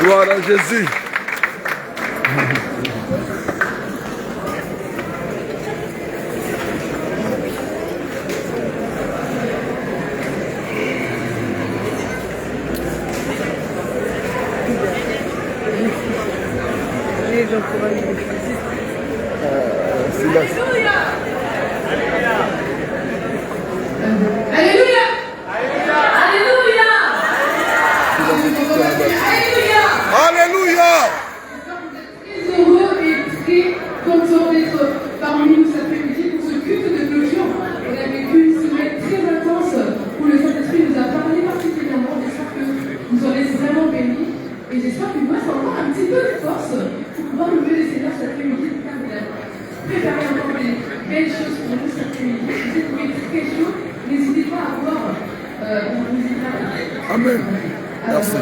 Gloire à Jésus. Amen. Merci.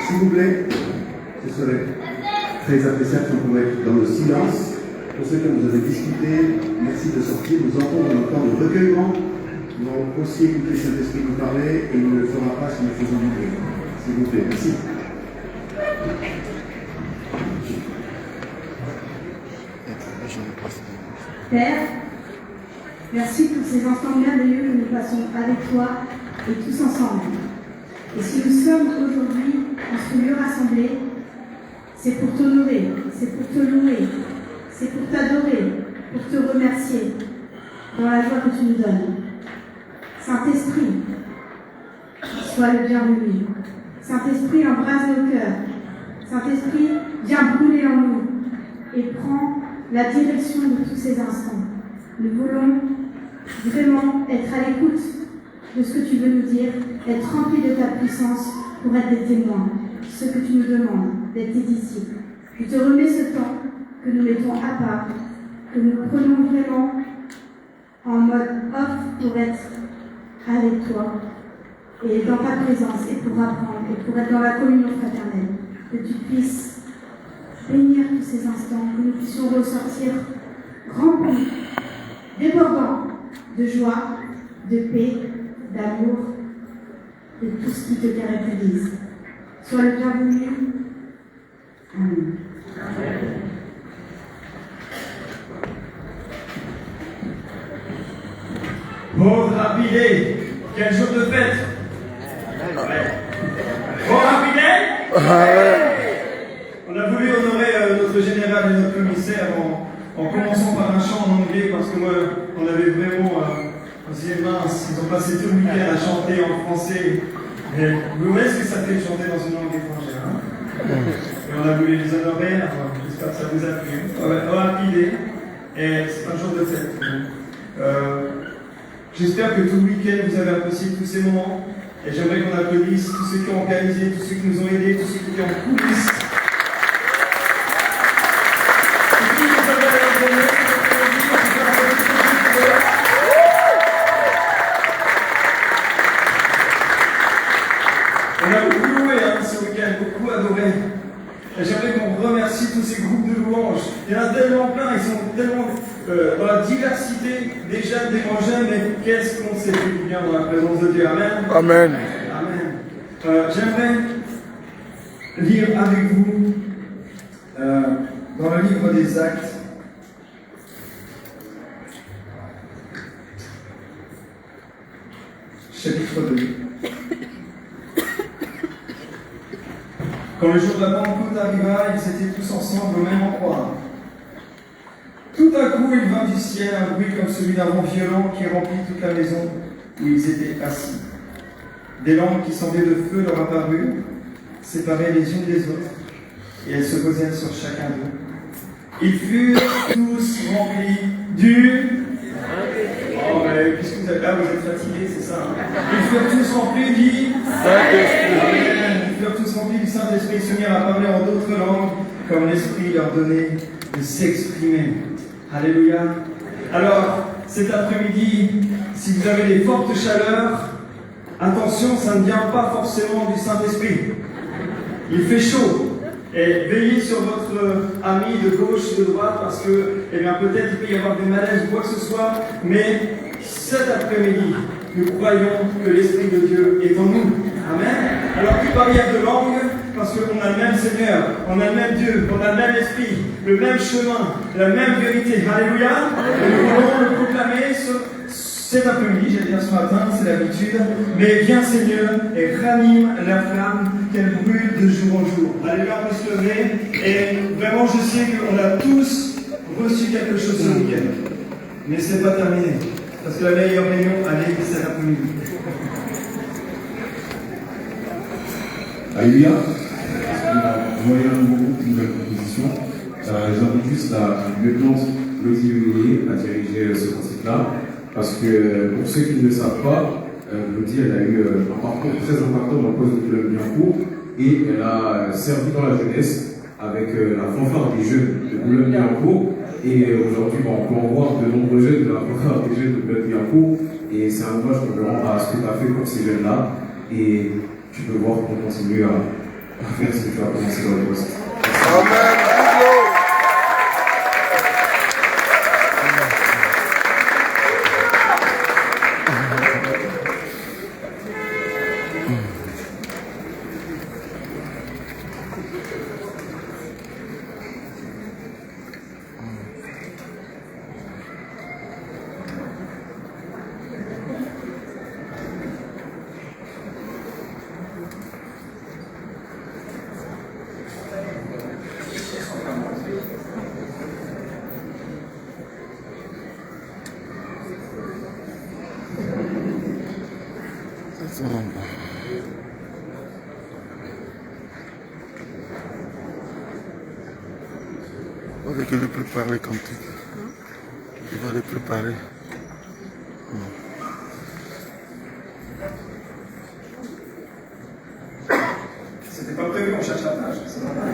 S'il vous plaît, ce serait très appréciable si on pouvait être dans le silence. Pour ceux que vous avez discuté, merci de sortir. Nous entrons dans le temps de recueillement. Nous allons aussi écouter Saint-Esprit nous parler et il ne le fera pas si nous faisons du bruit. S'il vous plaît, merci. Père, merci pour ces instants merveilleux que nous passons avec toi et tous ensemble. Et si nous sommes aujourd'hui en ce lieu rassemblé, c'est pour t'honorer, c'est pour te louer, c'est pour t'adorer, pour te remercier dans la joie que tu nous donnes. Saint-Esprit, sois le bienvenu. Saint-Esprit, embrasse nos cœurs. Saint-Esprit, viens brûler en nous et prends la direction de tous ces instants. Nous voulons vraiment être à l'écoute de ce que tu veux nous dire, être remplis de ta puissance pour être des témoins, ce que tu nous demandes, d'être tes disciples. Je te remets ce temps que nous mettons à part, que nous prenons vraiment en mode off pour être avec toi et dans ta présence et pour apprendre et pour être dans la communion fraternelle. Que tu puisses bénir tous ces instants, que nous puissions ressortir remplis, débordants de joie, de paix, d'amour, de tout ce qui te caractérise. Sois le bienvenu. Amen. Bon rapide, quel jour de fête. Bon rapide. On a voulu honorer notre général et notre commissaire en commençant par un chant en anglais parce que moi, on avait vraiment... on se disait mince, ils ont passé tout le week-end à chanter en français. Mais vous voyez ce que ça fait de chanter dans une langue étrangère, hein? Et on a voulu les honorer, alors j'espère que ça vous a plu. Rapide, et c'est un jour de fête. J'espère que tout le week-end vous avez apprécié tous ces moments. Et j'aimerais qu'on applaudisse tous ceux qui ont organisé, tous ceux qui nous ont aidés, tous ceux qui étaient en coulisses. On a beaucoup loué ce week-end, beaucoup adoré. Et j'aimerais qu'on remercie tous ces groupes de louanges. Il y en a tellement plein, ils sont tellement dans la diversité des jeunes, des moins jeunes, mais qu'est-ce qu'on s'est fait du bien dans la présence de Dieu. Amen. Amen. Amen. J'aimerais lire avec vous dans le livre des Actes. Chapitre 2. Quand le jour de la Pentecôte arriva, ils étaient tous ensemble au même endroit. Tout à coup, il vint du ciel un bruit comme celui d'un vent violent qui remplit toute la maison où ils étaient assis. Des langues qui semblaient de feu leur apparurent, séparées les unes des autres, et elles se posèrent sur chacun d'eux. Ils furent tous remplis du... Oh, mais puisque vous êtes là, vous êtes fatigués, c'est ça. Ils furent tous remplis du... Saint-Esprit. Ils furent tous remplis du Saint-Esprit, se mirent à parler en d'autres langues, comme l'Esprit leur donnait de s'exprimer. Alléluia. Alors, cet après-midi, si vous avez des fortes chaleurs, attention, ça ne vient pas forcément du Saint-Esprit. Il fait chaud. Et veillez sur votre ami de gauche, de droite, parce que, eh bien, peut-être il peut y avoir des malaises ou quoi que ce soit, mais cet après-midi, nous croyons que l'Esprit de Dieu est en nous. Amen. Alors, plus barrière de langue, parce qu'on a le même Seigneur, on a le même Dieu, on a le même Esprit, le même chemin, la même vérité. Alléluia. Et nous voulons le proclamer cet après-midi, j'allais dire ce matin, c'est l'habitude, mais viens Seigneur et ranime la flamme qu'elle brûle de jour en jour. Alléluia, on peut se lever, et vraiment je sais qu'on a tous reçu quelque chose ce week-end, mais c'est pas terminé, parce que la meilleure réunion, allez, c'est cet après-midi. Alléluia. Vous voyez un nouveau groupe, une nouvelle composition. J'invite juste la lieutenant Claudie Huillier à diriger ce concert-là. Parce que pour ceux qui ne le savent pas, Claudie elle a eu un parcours très important dans le poste de club Billancourt et elle a servi dans la jeunesse avec la fanfare des jeunes de Boulogne-Billancourt. Et aujourd'hui, on peut en voir de nombreux jeunes de la fanfare des jeunes de Boulogne-Billancourt. Et c'est un hommage qu'on veut rendre à ce que tu as fait pour ces jeunes-là. Et tu peux voir qu'on continue à faire ce que tu as commencé dans le poste. Amen. On va les préparer comme tu. Il va les préparer. C'était pas prévu, on cherche la page. C'est normal.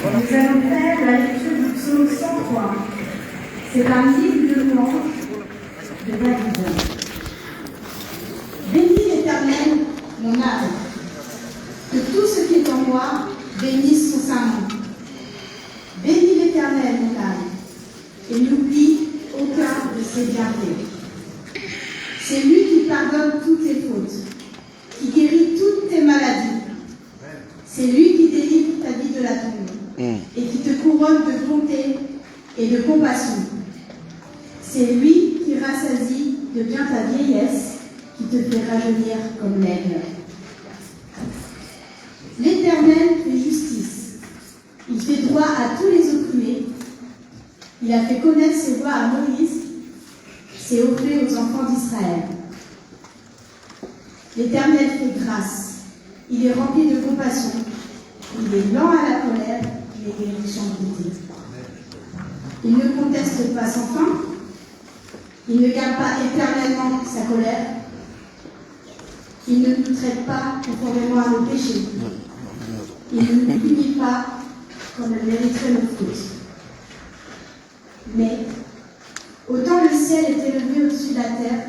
Nous allons faire la lecture du psaume 103. C'est un livre de louanges de David. Bénis l'Éternel, mon âme. Que tout ce qui est en moi bénisse son saint nom. Bénis l'Éternel, mon âme, et n'oublie aucun de ses bienfaits. C'est lui qui pardonne toutes tes fautes, qui guérit toutes tes maladies. C'est lui qui délivre ta vie de la tombe et qui te couronne de bonté et de compassion. C'est lui qui rassasie de bien ta vieillesse, qui te fait rajeunir comme l'aigle. L'Éternel fait justice. Il fait droit à tous les opprimés. Il a fait connaître ses voies à Moïse, ses hauts faits aux enfants d'Israël. L'Éternel fait grâce. Il est rempli de compassion. Il est lent à la colère, mais il est riche en bonté. Il ne conteste pas sans fin. Il ne garde pas éternellement sa colère. Il ne nous traite pas conformément à nos péchés. Il ne nous punit pas comme elle mériterait nos fautes. Mais, autant le ciel est élevé au-dessus de la terre,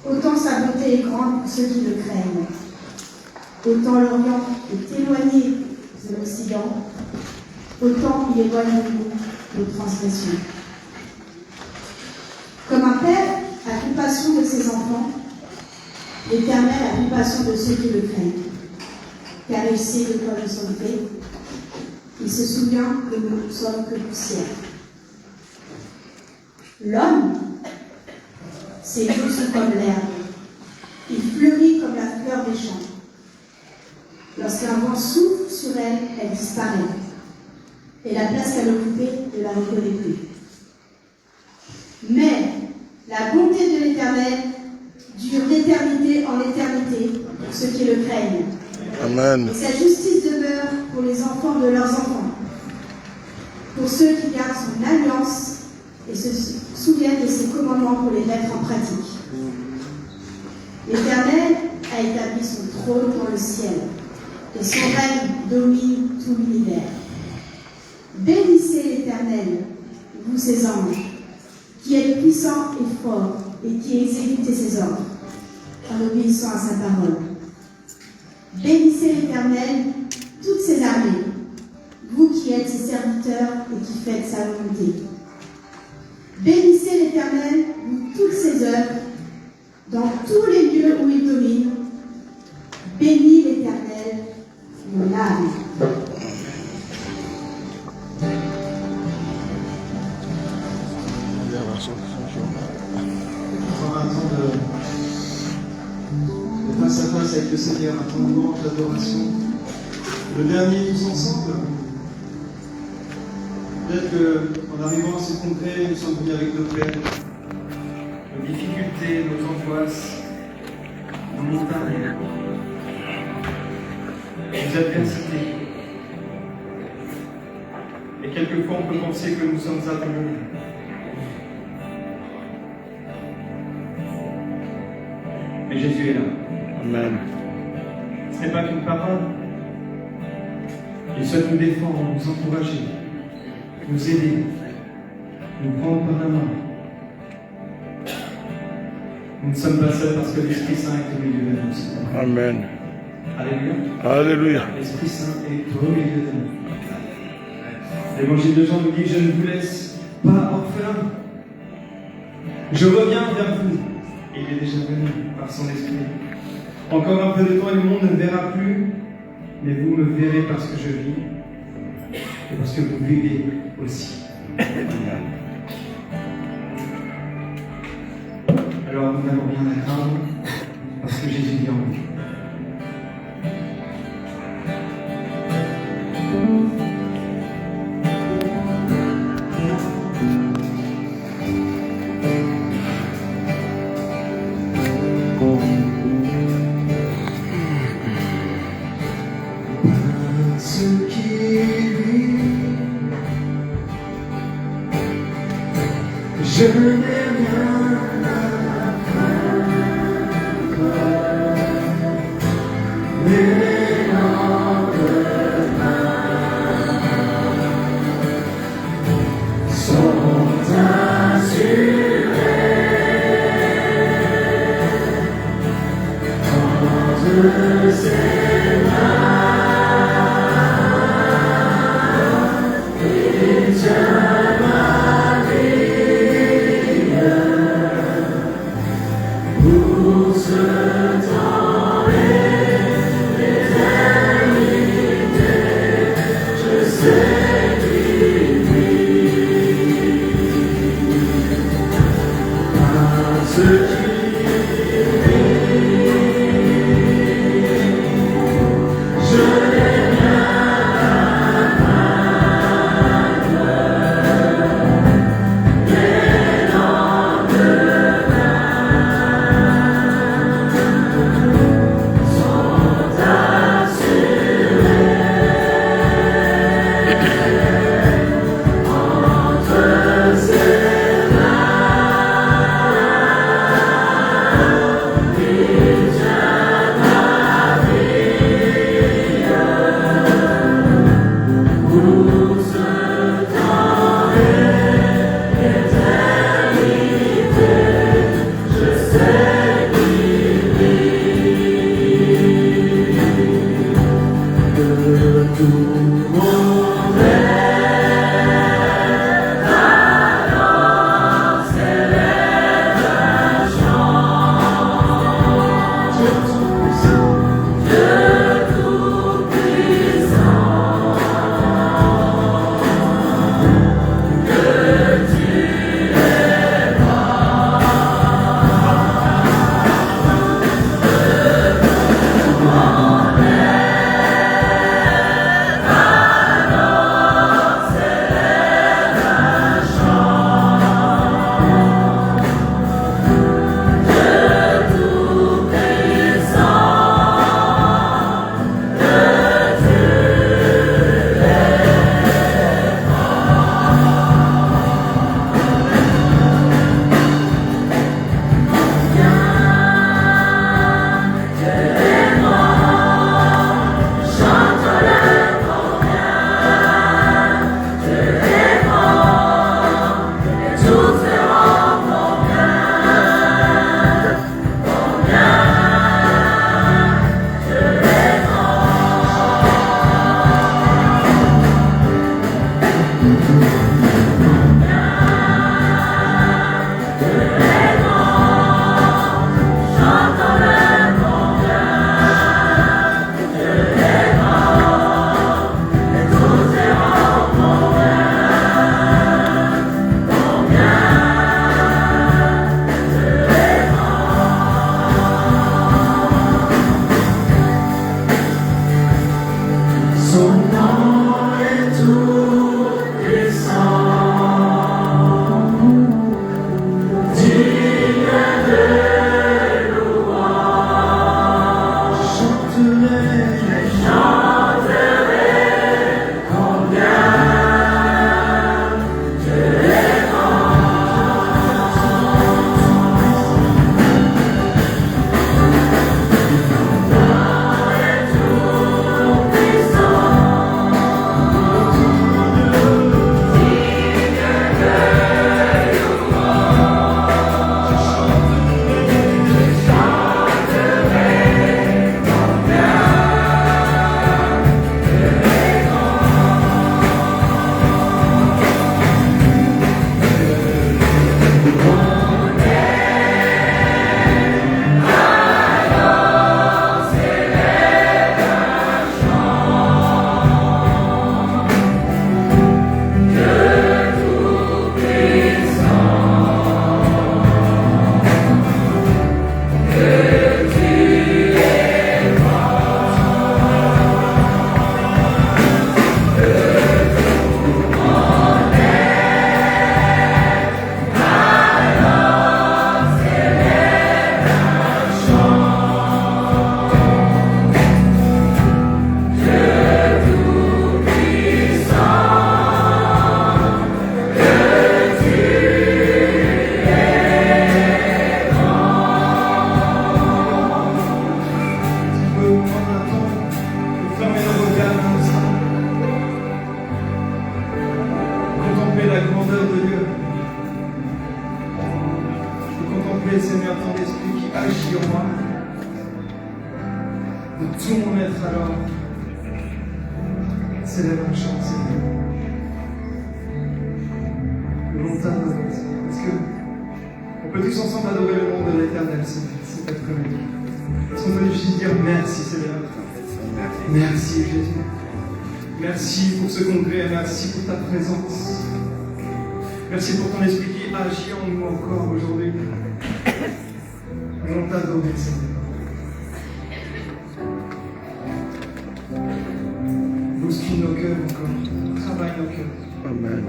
autant sa bonté est grande pour ceux qui le craignent. Autant l'Orient est éloigné de l'Occident, autant il éloigne de nous nos transgressions. Comme un père a compassion de ses enfants, l'Éternel a compassion de ceux qui le craignent, car il sait de quoi nous sommes faits. Il se souvient que nous ne sommes que poussière. L'homme, ses jours sont comme l'herbe. Il fleurit comme la fleur des champs. Lorsqu'un vent souffle sur elle, elle disparaît. Et la place qu'elle occupait ne la reconnaît plus. Mais la bonté de l'Éternel dure d'éternité en éternité pour ceux qui le craignent. Amen. Et sa justice demeure pour les enfants de leurs enfants, pour ceux qui gardent son alliance et se souviennent de ses commandements pour les mettre en pratique. L'Éternel a établi son trône dans le ciel, et son règne domine tout l'univers. Bénissez l'Éternel, vous ses anges, qui êtes puissants et forts, et qui exécutez ses ordres, en obéissant à sa parole. Bénissez l'Éternel, toutes ses armées, vous qui êtes ses serviteurs et qui faites sa volonté. Bénissez l'Éternel, vous toutes ses œuvres, dans tous les lieux où il domine. Bénis l'Éternel, mon âme. On aura un temps de face à face avec le Seigneur, un temps de louange, d'adoration. Le dernier tous ensemble. Peut-être qu'en arrivant à ce congrès, nous sommes venus avec nos peines, nos difficultés, nos angoisses, nos montagnes, nos adversités. Et quelquefois, on peut penser que nous sommes abandonnés. Mais Jésus est là. Amen. Ce n'est pas qu'une parole. Il souhaite nous défendre, nous encourager, nous aider, nous prendre par la main. Nous ne sommes pas seuls parce que l'Esprit Saint est au milieu de nous. Amen. Alléluia. Alléluia. L'Esprit Saint est au milieu de nous. L'évangile de Jean nous dit: je ne vous laisse pas orphelins. Je reviens vers vous. Et il est déjà venu par son Esprit. Encore un peu de temps et le monde ne me verra plus, mais vous me verrez parce que je vis et parce que vous vivez aussi. Alors nous n'avons rien à craindre parce que Jésus vit en nous. Je n'ai rien à craindre, mais le lendemain contempler, Seigneur, ton esprit qui agit en moi. De tout mon être alors. Célèbre un chant, Seigneur. Louons ta gloire, Seigneur. Parce que on peut tous ensemble adorer le nom de l'Éternel, Seigneur, cet après-midi. Parce qu'on peut juste dire merci, Seigneur. Merci, Jésus. Merci pour ce congrès, merci pour ta présence. Merci pour ton esprit qui agit en nous encore aujourd'hui. On t'adore, Seigneur. Bouscule nos cœurs encore. Travaille nos cœurs. Amen.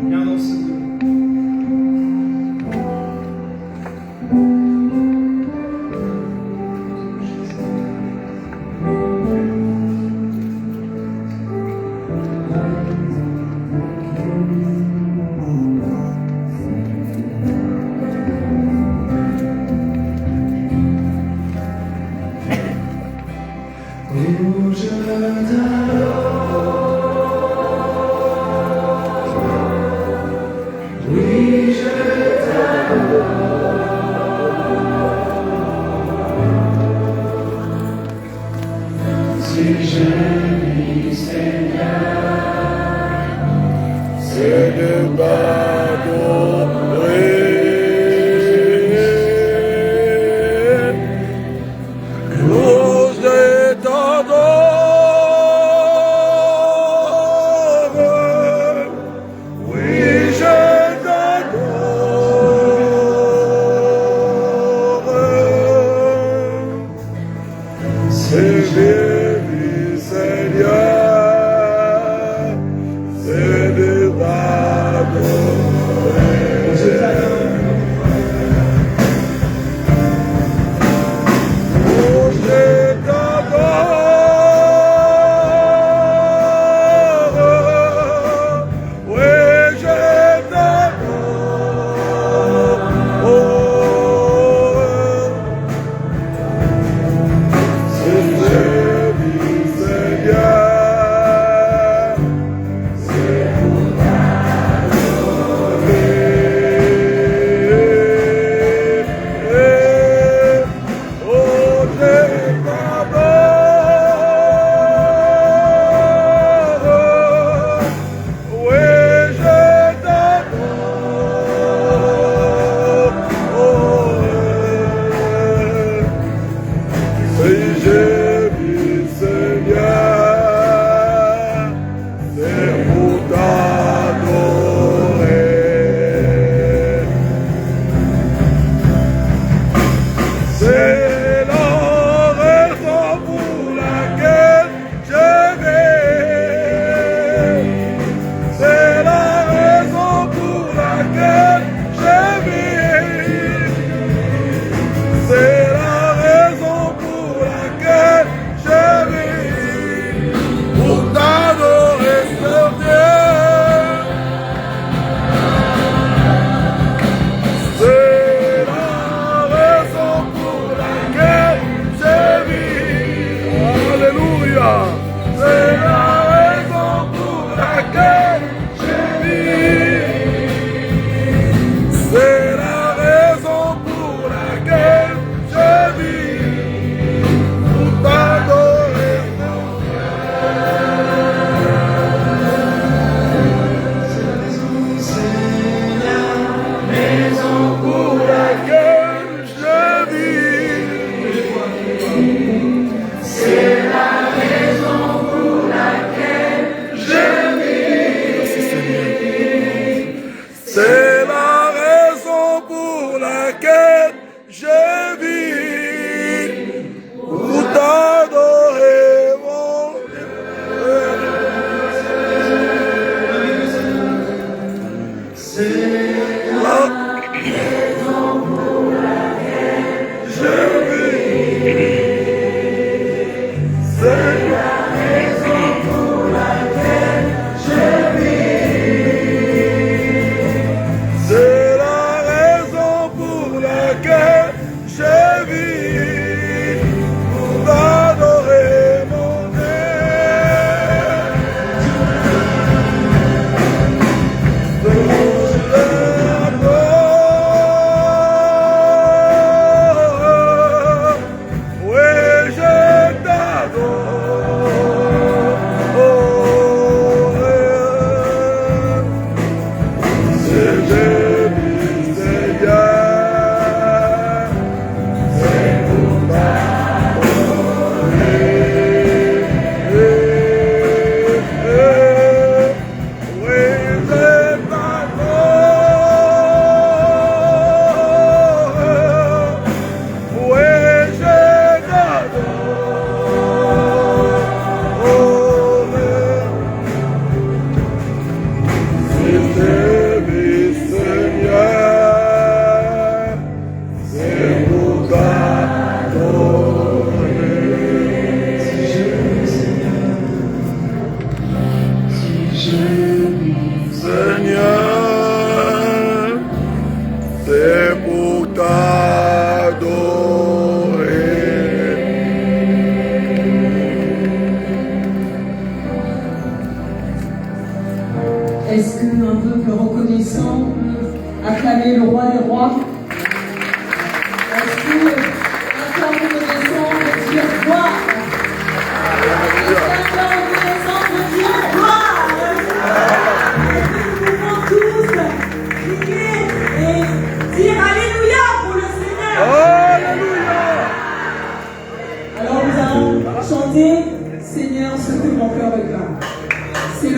Viens dans ce lieu.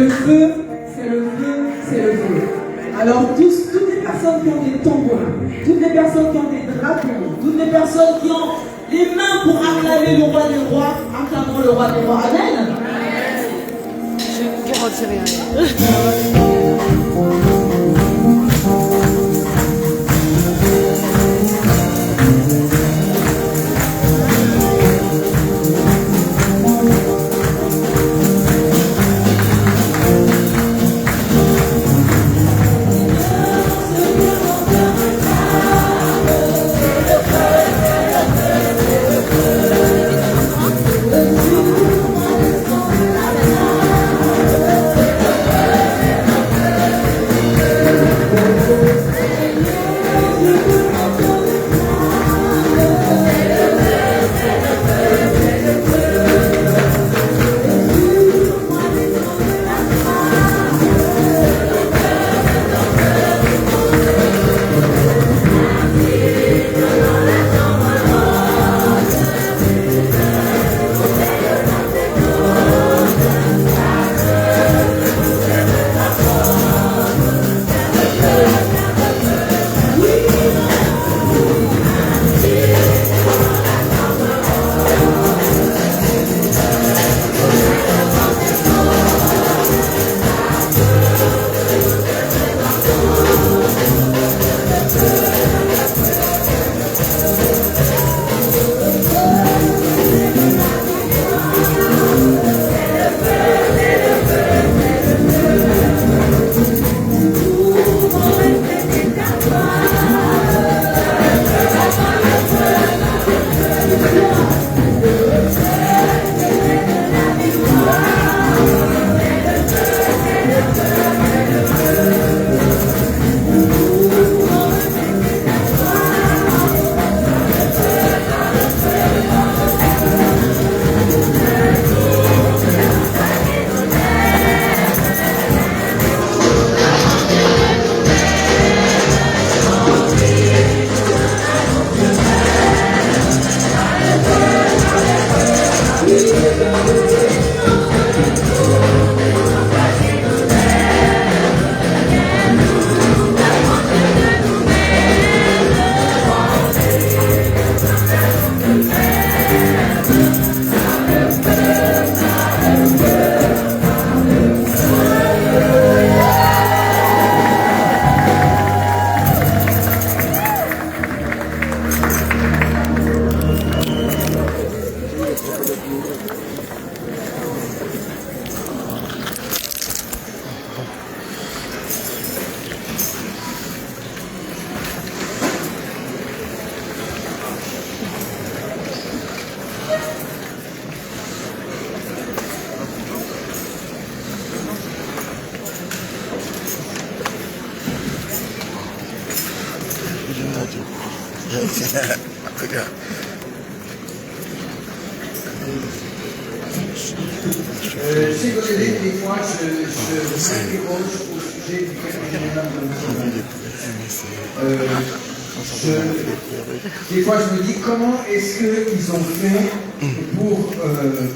le feu, c'est le feu, c'est le feu. Alors toutes les personnes qui ont des tambours, toutes les personnes qui ont des drapeaux, toutes les personnes qui ont les mains pour acclamer le roi des rois, acclamons le roi des rois. Amen. Je ne garantis rien. Regarde. Si vous voulez, des fois, je m'interroge au sujet du quartier général de Des fois, je me dis comment est-ce qu'ils ont fait pour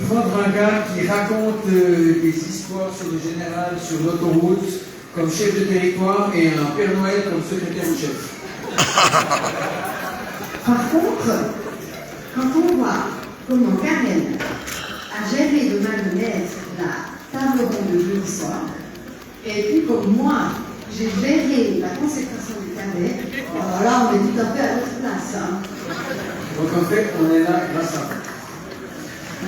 prendre un gars qui raconte des histoires sur le général, sur l'autoroute, comme chef de territoire, et un Père Noël comme secrétaire ou chef. Par contre, quand on voit comment Karen a géré de malhonnête la table ronde de jeudi soir, et puis comme moi, j'ai géré la consécration du cadet, alors là, on est tout à fait à notre place. Hein. Donc en fait, on est là grâce à vous.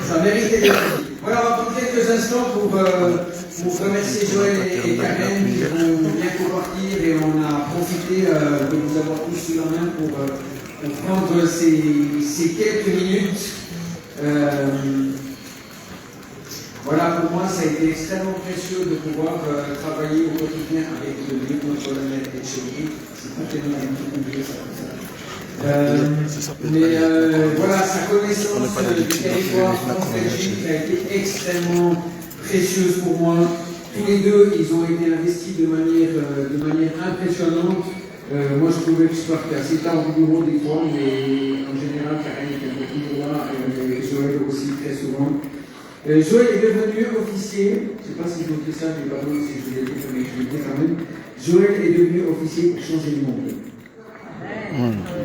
Ça méritait d'être dit. Voilà, on va prendre quelques instants pour remercier Joël et Karen qui vont bientôt partir, et on a profité de vous avoir tous sous la main pour prendre ces quelques minutes. Voilà, pour moi, ça a été extrêmement précieux de pouvoir travailler au quotidien avec le lieutenant colonel Etchegui. C'est pas tellement oublié ça comme ça. Voilà, sa connaissance du territoire France-Belgique a été extrêmement précieuse pour moi. Tous les deux, ils ont été investis de manière impressionnante. Moi, je trouvais que je partais assez tard au bureau des fois, mais en général, Karen était toujours là, et Joël aussi très souvent. Joël est devenu officier, je ne sais pas si je vous dis ça, mais pardon si je vous l'ai dit, mais je le dis quand même. Joël est devenu officier pour changer le monde.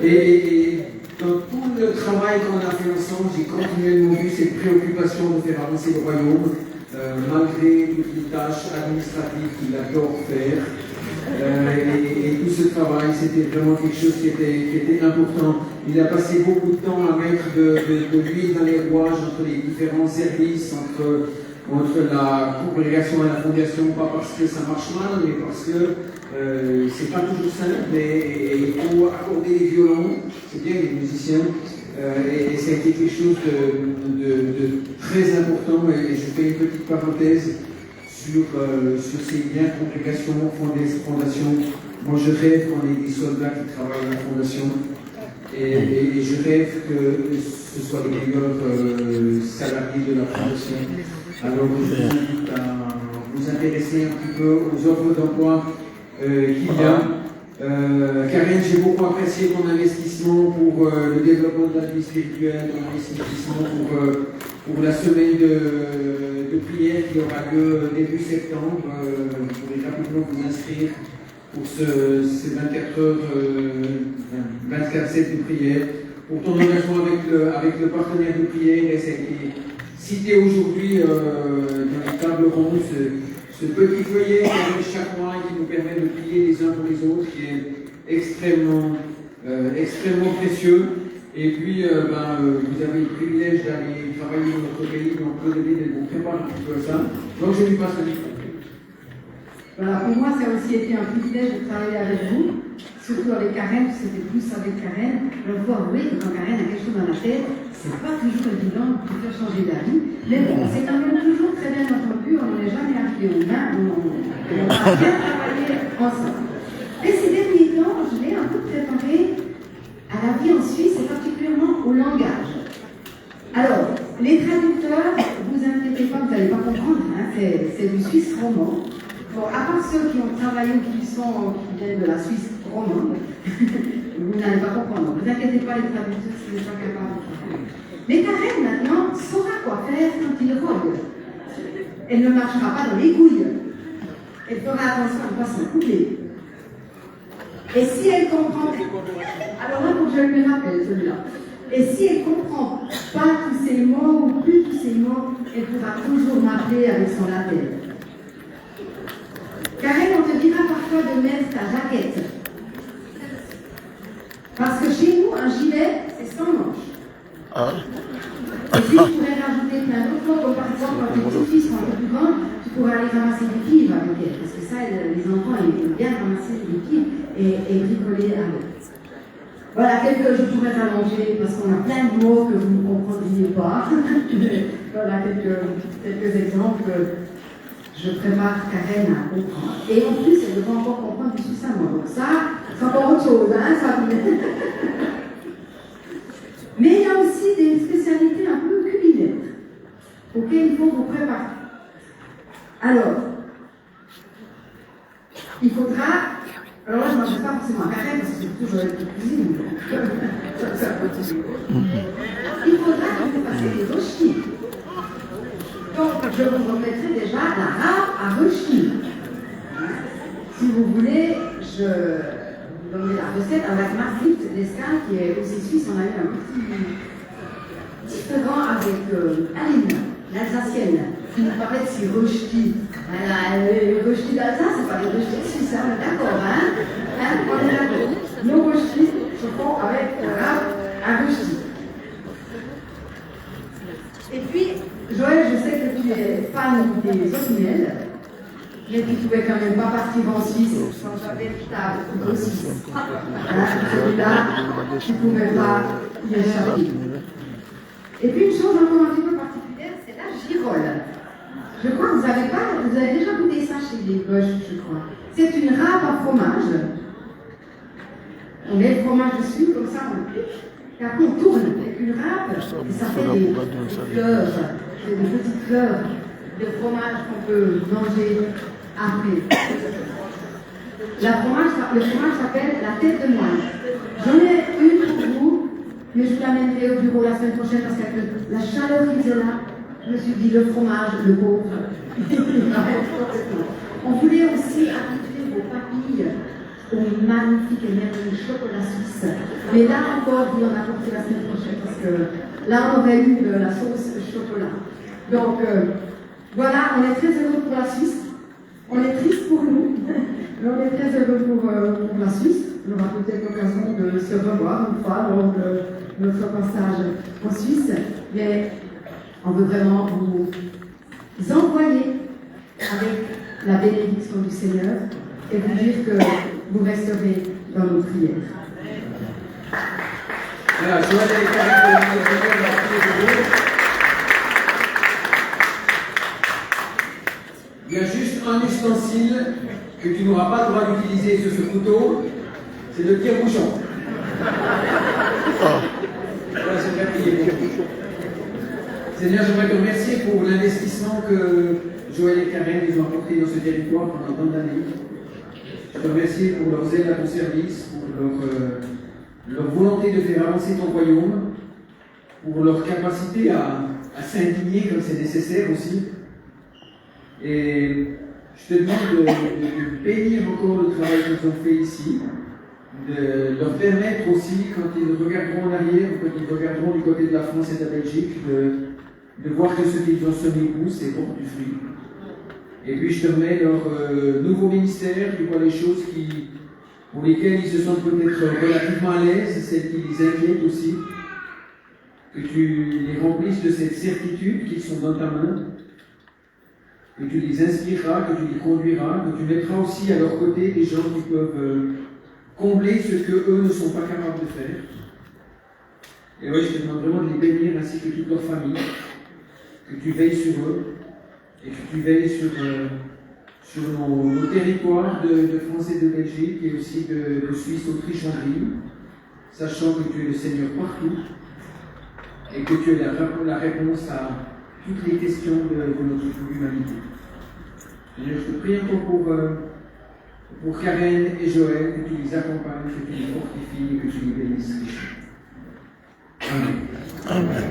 Et dans tout le travail qu'on a fait ensemble, j'ai continuellement vu cette préoccupation de faire avancer le royaume, malgré toutes les tâches administratives qu'il adore faire. Et tout ce travail, c'était vraiment quelque chose qui était important. Il a passé beaucoup de temps à mettre de l'huile dans les rouages entre les différents services, entre la congrégation et la fondation, pas parce que ça marche mal, mais parce que c'est pas toujours simple, mais il faut accorder les violons, c'est bien les musiciens, et ça a été quelque chose de très important, et je fais une petite parenthèse sur ces liens congrégation, fondation. Moi je rêve qu'on ait des soldats qui travaillent à la fondation, et je rêve que ce soit les meilleurs salariés de la fondation. Alors je vous invite à vous intéresser un petit peu aux offres d'emploi qu'il y a. Karen, j'ai beaucoup apprécié ton investissement pour le développement de la vie spirituelle, ton investissement pour la semaine de prière qui aura lieu début septembre. Vous pourrez rapidement vous inscrire pour ces 24 heures, 24/7 de prière, pour ton engagement avec le partenaire de prière, et ça a été cité aujourd'hui dans les tables rondes, ce petit feuillet qui arrive chaque mois et qui nous permet de prier les uns pour les autres, qui est extrêmement précieux. Et puis, vous avez le privilège d'aller travailler dans notre pays, donc vous devez vous préparer un petit peu à ça. Donc, je lui passe le micro. Voilà, pour moi, ça a aussi été un privilège de travailler avec vous, surtout avec Karen, c'était plus avec Karen. Je peux avouer que quand Karen a quelque chose dans la tête, c'est pas toujours évident de faire changer d'avis. Mais bon, c'est quand même toujours très bien entendu, on n'est jamais appelé aux mains, on a bien travaillé ensemble. Et ces derniers temps, je l'ai un peu préparé à la vie en Suisse et particulièrement au langage. Alors, les traducteurs, vous inquiétez pas, vous n'allez pas comprendre, hein, c'est du suisse roman. Bon, à part ceux qui ont travaillé ou qui viennent de la Suisse romande, vous n'allez pas comprendre. Ne vous inquiétez pas, les traducteurs, si vous n'êtes pas capable de comprendre. Mais Karen, maintenant, saura quoi faire quand il rôde. Elle ne marchera pas dans les couilles. Elle fera attention à ne pas s'en couper. Et si elle comprend... Alors là, pour que je me rappelle celui-là. Et si elle ne comprend pas tous ces mots ou plus tous ces mots, elle pourra toujours m'appeler avec son label. Karen, on te dira parfois de mettre ta jaquette. Parce que chez nous, un gilet, c'est sans manche. Et puis, je pourrais rajouter plein d'autres mots, comme par exemple, quand tes petits-fils sont un peu plus grands, tu pourrais aller ramasser des fibres avec elle. Parce que ça, les enfants, ils aiment bien ramasser des fibres et bricoler avec. Voilà, je pourrais rallonger, parce qu'on a plein de mots que vous ne comprendriez pas. Voilà quelques exemples. Je prépare Karen à comprendre. Et en plus, elle devrait encore comprendre du suisse allemand. Donc ça, c'est encore autre chose, hein, ça. Mais il y a aussi des spécialités un peu culinaires auxquelles il faut vous préparer. Alors, il faudra... Alors là, je ne mange pas forcément à Karen, parce que c'est toujours avec la cuisine. Il faudra que vous fassiez des rochis. Donc, je vous remettrai déjà la râpe à rochis. Si vous voulez, je vous donnerai la recette avec Margrit Lescal, qui est aussi suisse. On a eu un petit différent avec Aline, l'Alsacienne, qui nous parlait de ses rochis. Voilà, les rochis d'Alsace, c'est pas les rochis suisses, hein, d'accord, hein, on est d'accord. Nos rochis se font avec râpe à rochis. Et puis, Joël, je sais que tu es fan des opinels, mais tu ne pouvais quand même pas partir en Suisse sans j'avais ta couteau suisse. Celui-là, tu ne pouvais pas y échapper. Et puis, une chose encore un petit peu particulière, c'est la girole. Je crois que vous avez déjà goûté ça chez les Boches, je crois. C'est une râpe à fromage. On met le fromage dessus, comme ça, on le pique. Et après, on tourne avec une râpe, et ça fait des fleurs. C'est des petites fleurs de fromage qu'on peut manger après. Le fromage s'appelle la tête de moine. J'en ai une pour vous, mais je vous l'amènerai au bureau la semaine prochaine parce qu'avec la chaleur qui est là, Je me suis dit, le fromage, le pauvre. On voulait aussi habituer vos papilles au magnifique et merveilleux chocolat suisse. Mais là encore, vous en apportez la semaine prochaine parce que là, on aurait eu de la sauce chocolat. Donc, voilà, on est très heureux pour la Suisse. On est triste pour nous, mais on est très heureux pour la Suisse. On aura peut-être l'occasion de se revoir une fois lors de notre passage en Suisse. Mais on veut vraiment vous envoyer avec la bénédiction du Seigneur et vous dire que vous resterez dans nos prières. Voilà, Joël et Karine, il y a juste un ustensile que tu n'auras pas le droit d'utiliser sur ce couteau, c'est le tire-bouchon. Voilà, j'aimerais prier pour vous. Seigneur, j'aimerais te remercier pour l'investissement que Joël et Karen nous ont apporté dans ce territoire pendant tant d'années. Je te remercie pour leur aide à ton service, pour leur volonté de faire avancer ton royaume, pour leur capacité à s'indigner comme c'est nécessaire aussi. Et je te demande de bénir encore le travail qu'ils ont fait ici, de leur permettre aussi, quand ils regarderont en arrière, ou quand ils regarderont du côté de la France et de la Belgique, de voir que ce qu'ils ont semé pousse et porte du fruit. Et puis je te remets leur nouveau ministère, tu vois les choses pour lesquelles ils se sentent peut-être relativement à l'aise, celles qui les inquiètent aussi, que tu les remplisses de cette certitude qu'ils sont dans ta main, que tu les inspireras, que tu les conduiras, que tu mettras aussi à leur côté des gens qui peuvent combler ce qu'eux ne sont pas capables de faire. Et oui, je te demande vraiment de les bénir ainsi que toute leur famille, que tu veilles sur eux et que tu veilles sur nos territoires de France et de Belgique et aussi de Suisse, Autriche, Hongrie, sachant que tu es le Seigneur partout et que tu es la réponse à toutes les questions de notre humanité. Seigneur, je te prie encore pour Karen et Joël, que tu les accompagnes, que tu les fortifies et que tu les bénisses richement. Amen. Amen.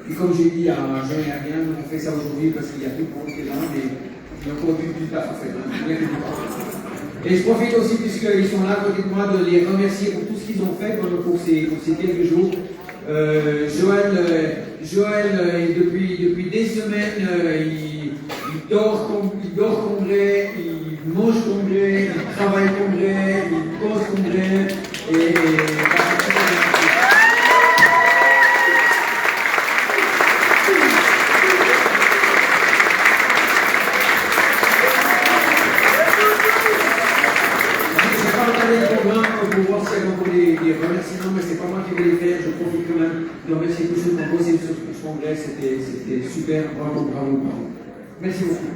Et comme j'ai dit à Jean et à Rien, on fait ça aujourd'hui parce qu'il y a tout le monde qui est là, mais il y a encore du taf à faire. Et je profite aussi, puisqu'ils sont là à côté de moi, de les remercier pour tout ce qu'ils ont fait pour ces quelques jours. Joël depuis des semaines, il dort comme gré, il mange comme gré, il travaille comme gré, il pose comme gré, et pour voir s'il y a encore des remerciements, mais c'est pas moi qui vais les faire, je profite quand même de remercier tous ceux qui ont bossé sur ce congrès, c'était super, bravo. Merci beaucoup.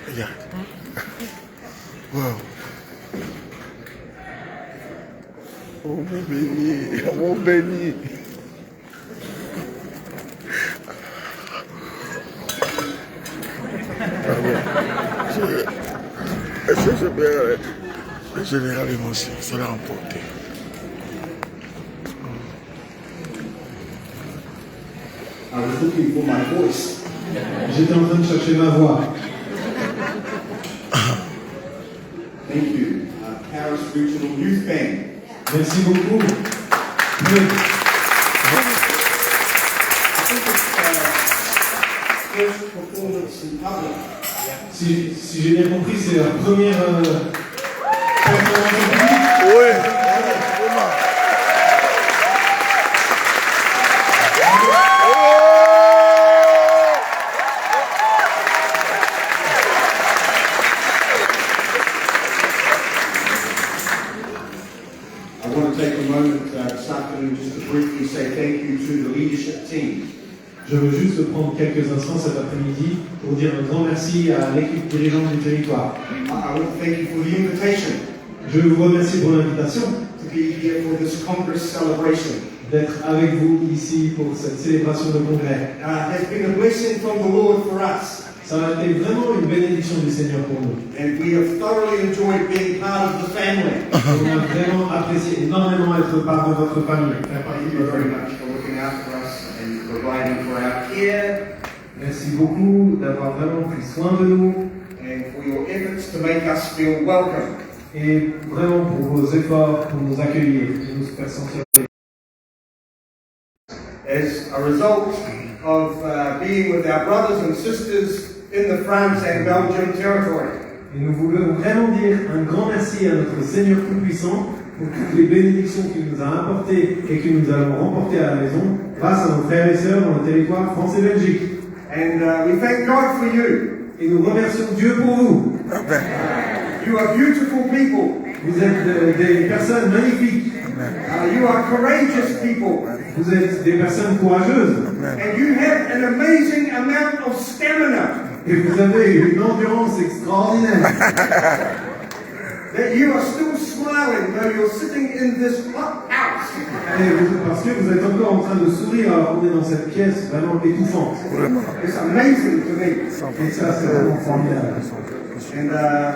Regarde. Wow. Oh mon béni. Le général émotion, ça l'a emporté. I was looking for my voice. J'étais en train de chercher ma voix. Thank you, Paris Regional Youth Band. Merci beaucoup. Oui. First performance in public. Si j'ai bien compris, c'est la première performance en public. Oui. I want to take a moment this afternoon just to briefly say thank you to the leadership team. Je veux juste prendre quelques instants cet après-midi pour dire un grand merci à l'équipe dirigeante du territoire. I want to thank you for the invitation Je vous remercie pour l'invitation to be here for this Congress celebration. d'être avec vous ici pour cette célébration de congrès. It has been a blessing from the Lord for us, Ça a été vraiment une bénédiction du Seigneur pour nous. and we have thoroughly enjoyed being part of the family. On a vraiment apprécié énormément être part de votre famille. Thank you very much for looking after us and providing for our care, Merci beaucoup d'avoir vraiment pris soin de nous and for your efforts to make us feel welcome. et vraiment pour vos efforts pour nous accueillir et nous faire sentir. As a result of being with our brothers and sisters in the France and Belgium territory. Et nous voulons vraiment dire un grand merci à notre Seigneur Tout-Puissant pour toutes les bénédictions qu'il nous a apportées et que nous allons remporter à la maison grâce à nos frères et sœurs dans le territoire France et Belgique. And we thank God for you. Et nous remercions Dieu pour vous. You are beautiful people. Vous êtes des personnes magnifiques. You are courageous people. Vous êtes des personnes courageuses. And you have an amazing amount of stamina. Et vous avez une endurance extraordinaire. That you are still smiling though you're sitting in this hot house. Parce que vous êtes encore en train de sourire alors qu'on est dans cette pièce vraiment étouffante. It's amazing to me. Et ça, c'est vraiment formidable. And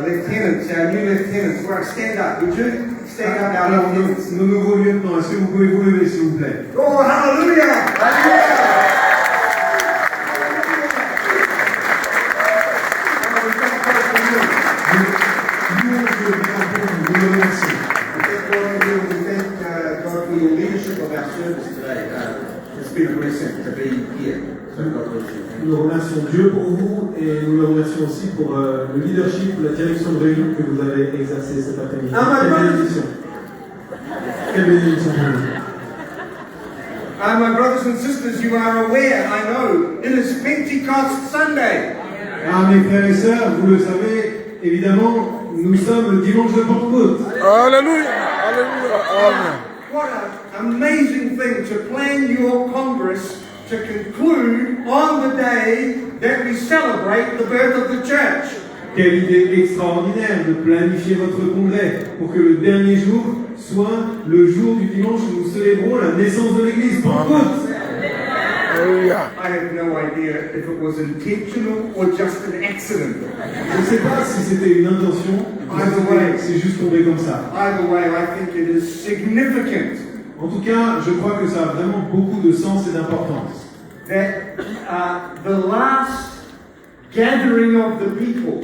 lieutenants, our new lieutenants, well, stand up, would you? Stand up, our Alors, lieutenants. nos nouveaux lieutenants, est-ce que vous pouvez vous lever, s'il vous plaît? Oh, hallelujah! Hallelujah! Nous remercions Dieu pour vous et nous le remercions aussi pour le leadership, la direction de réunion que vous avez exercé cet après-midi. Quelle bénédiction! Quelle bénédiction pour vous! My brothers and sisters, you are aware, I know, it is Pentecost Sunday. Ah, mes frères et sœurs, vous le savez, évidemment, nous sommes le dimanche de Pentecôte. Alléluia! Alléluia! Amen. What an amazing thing to plan your Congress to conclude on the day that we celebrate the birth of the church. Quelle idée extraordinaire de planifier votre congrès pour que le dernier jour soit le jour du dimanche où nous célébrons la naissance de l'Église. Pentecôte! Alléluia! I have no idea if it was intentional or just an accident. Je ne sais pas si c'était une intention, c'est juste tombé comme ça. Either way, I think it is significant. En tout cas, je crois que ça a vraiment beaucoup de sens et d'importance. That the last gathering of the people,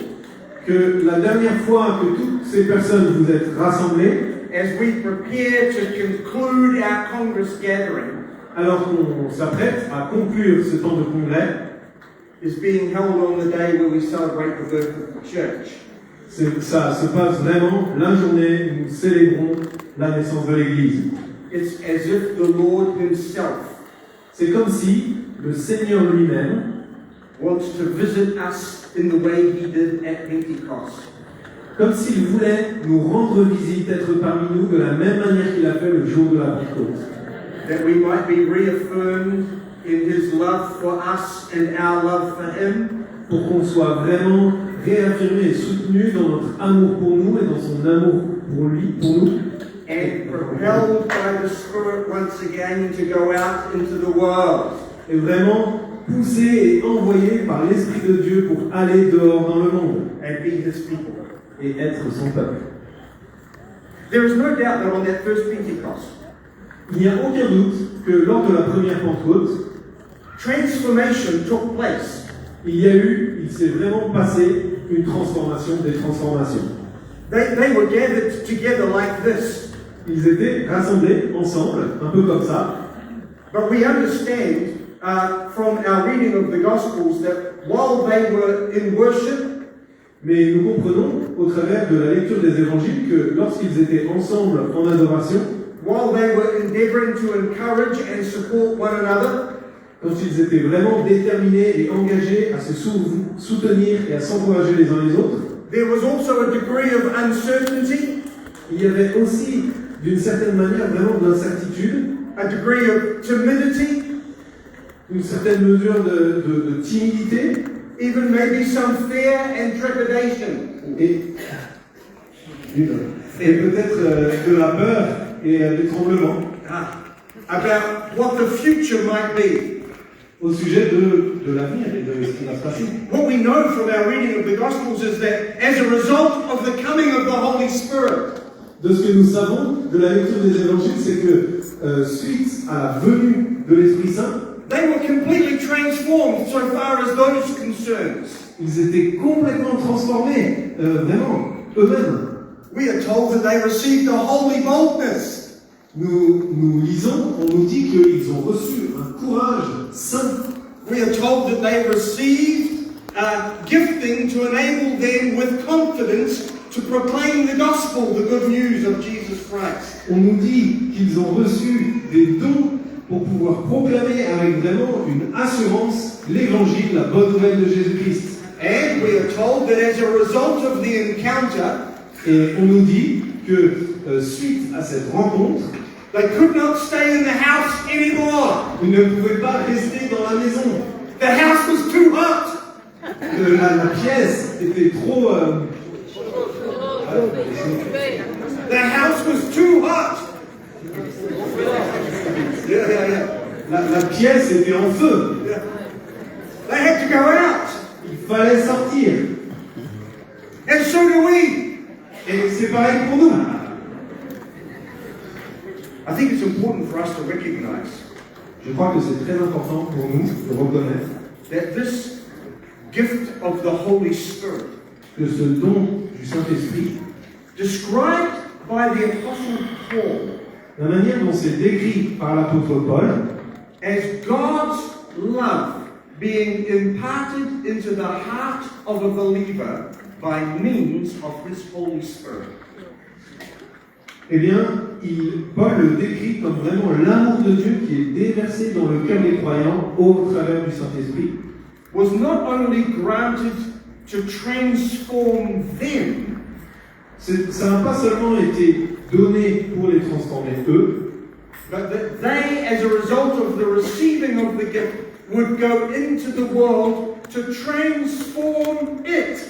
que la dernière fois que toutes ces personnes vous êtes rassemblées, as we prepare to conclude our Congress gathering, alors qu'on s'apprête à conclure ce temps de congrès, is being held on the day where we celebrate the birth of the church. Ça se passe vraiment la journée où nous célébrons la naissance de l'Église. It's as if the Lord Himself C'est comme si le Seigneur lui-même wants to visit us in the way He did at Pentecost. Comme s'il voulait nous rendre visite, être parmi nous de la même manière qu'il a fait le jour de la Pentecôte. That we might be reaffirmed in His love for us and our love for Him. Pour qu'on soit vraiment réaffirmé et soutenu dans notre amour pour nous et dans son amour pour lui, pour nous. And propelled by the Spirit once again to go out into the world. Et vraiment poussé et envoyé par l'Esprit de Dieu pour aller dehors dans le monde. And be His people. Et être son peuple. There is no doubt that on that first Pentecost, il n'y a aucun doute que lors de la première Pentecôte, transformation took place. Il s'est vraiment passé une transformation des transformations. They were gathered together like this. Ils étaient rassemblés ensemble, un peu comme ça. But we understand from our reading of the Gospels that while they were in worship, mais nous comprenons au travers de la lecture des évangiles que lorsqu'ils étaient ensemble en adoration, while they were endeavoring to encourage and support one another, quand ils étaient vraiment déterminés et engagés à se soutenir et à s'encourager les uns les autres, there was also a degree of uncertainty. Il y avait aussi, d'une certaine manière, vraiment de l'incertitude, a degree of timidity, une certaine mesure de timidité, even maybe some fear and trepidation. Et peut-être de la peur et du tremblement. About what the future might be. Au sujet de l'avenir et de ce qui va se passer. What we know from our reading of the Gospels is that as a result of the coming of the Holy Spirit, de ce que nous savons de la lecture des évangiles, c'est que suite à la venue de l'Esprit Saint, they were completely transformed so far as those concerns. Ils étaient complètement transformés, vraiment, eux-mêmes. We are told that they received a holy boldness. Nous lisons, on nous dit qu'ils ont reçu un courage saint. We are told that they received gifting to enable them with confidence to proclaim the gospel, the good news of Jesus Christ. On nous dit qu'ils ont reçu des dons pour pouvoir proclamer avec vraiment une assurance l'évangile, la bonne nouvelle de Jésus-Christ. And we are told that as a result of the encounter, et on nous dit que suite à cette rencontre, they could not stay in the house anymore. Ils ne pouvaient pas rester dans la maison. The house was too hot. La pièce était trop. The house was too hot. La pièce était en feu. They had to go out. Il fallait sortir. And so do we. Et c'est pareil pour nous. I think it's important for us to recognize. Je crois que c'est très important pour nous de reconnaître that this gift of the Holy Spirit, que ce don du Saint-Esprit, described by the Apostle Paul, la manière dont c'est décrit par l'apôtre Paul, as God's love being imparted into the heart of a believer by means of His Holy Spirit. Eh bien, Paul le décrit comme vraiment l'amour de Dieu qui est déversé dans le cœur des croyants au travers du Saint-Esprit. Was not only granted to transform them, ça n'a pas seulement été donné pour les transformer eux, but that they, as a result of the receiving of the gift, would go into the world to transform it.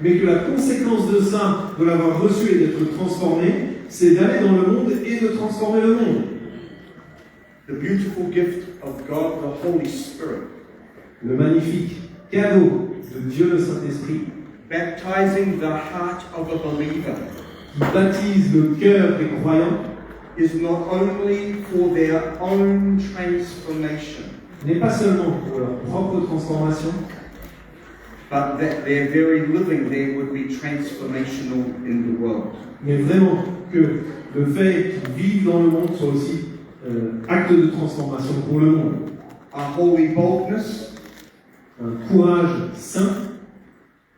Mais que la conséquence de ça, de l'avoir reçu et d'être transformé, c'est d'aller dans le monde et de transformer le monde. The beautiful gift of God, the Holy Spirit. Le magnifique cadeau de Dieu le Saint-Esprit, baptizing the heart of a believer, qui baptise le cœur des croyants, is not only for their own transformation, n'est pas seulement pour leur propre transformation, but that their very living there would be transformational in the world. Mais vraiment que le fait qu'ils vivent dans le monde soit aussi acte de transformation pour le monde. A holy boldness, un courage saint,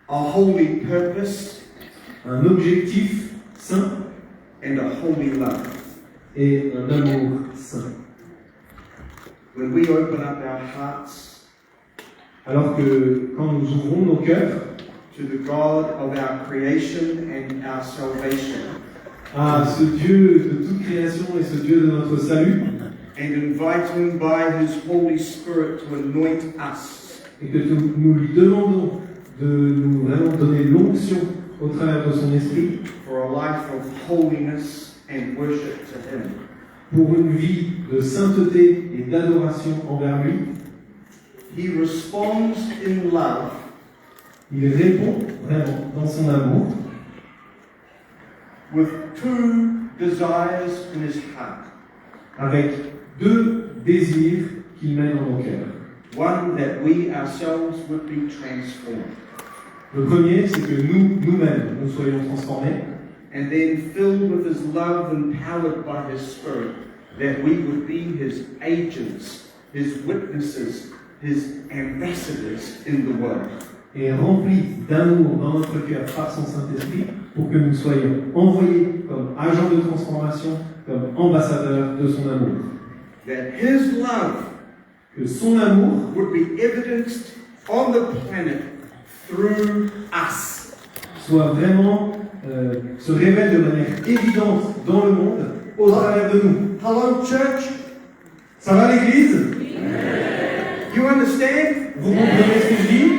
a holy purpose, un objectif saint, and a holy love. Et un amour saint. When we open up our hearts, alors que quand nous ouvrons nos cœurs to the God of our creation and our salvation, à ce Dieu de toute création et ce Dieu de notre salut, and invite Him by His Holy Spirit to anoint us. Et que nous lui demandons de nous vraiment donner l'onction au travers de son esprit for a life of holiness and worship to Him. pour une vie de sainteté et d'adoration envers lui. He responds in love. Il répond vraiment dans son amour with two desires in His heart. Avec deux désirs qu'il mène dans nos cœurs. One, that we ourselves would be transformed. Le premier, c'est que nous-mêmes, nous soyons transformés. And then filled with His love and powered by His Spirit, that we would be His agents, His witnesses, His ambassadors in the world. Et remplis d'amour dans notre cœur par son Saint-Esprit, pour que nous soyons envoyés comme agents de transformation, comme ambassadeurs de son amour. That His love que son amour would be evidenced on the planet through us. Soit vraiment se révèle de manière évidente dans le monde au travers de nous. Hello, church. Ça va l'église? You understand? Vous comprenez ce que je dis?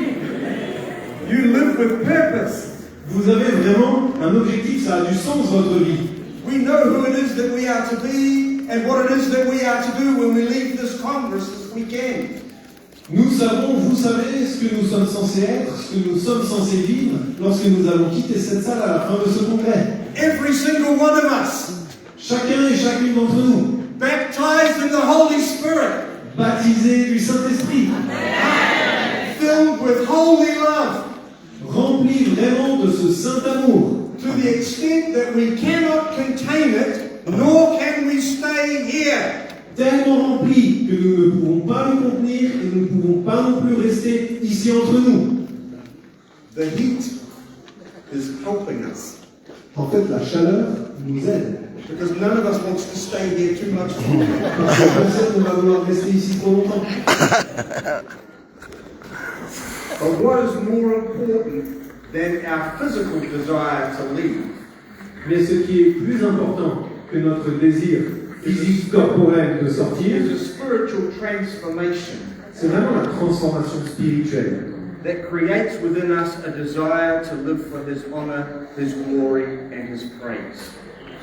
You live with purpose. Vous avez vraiment un objectif, ça a du sens votre vie. We know who it is that we are to be and what it is that we are to do when we leave this Congress this weekend. Nous savons, vous savez, ce que nous sommes censés être, ce que nous sommes censés vivre lorsque nous allons quitter cette salle à la fin de ce congrès. Every single one of us. Chacun et chacune d'entre nous. Baptized in the Holy Spirit. Baptisés du Saint-Esprit. Filled with holy love. Remplis vraiment de ce saint amour. To the extent that we cannot contain it, nor can we stay here. Tellement rempli que nous ne pouvons pas le contenir et nous ne pouvons pas non plus rester ici entre nous. The heat is helping us. En fait, la chaleur nous aide. Because none of us wants to stay here too much longer. Parce que personne ne va vouloir rester ici trop longtemps. But what is more important than our physical desire to leave? Mais ce qui est plus important que notre désir physique corporel de sortir, is a spiritual transformation. C'est vraiment la transformation spirituelle. That creates within us a desire to live for His honor, His glory, and His praise.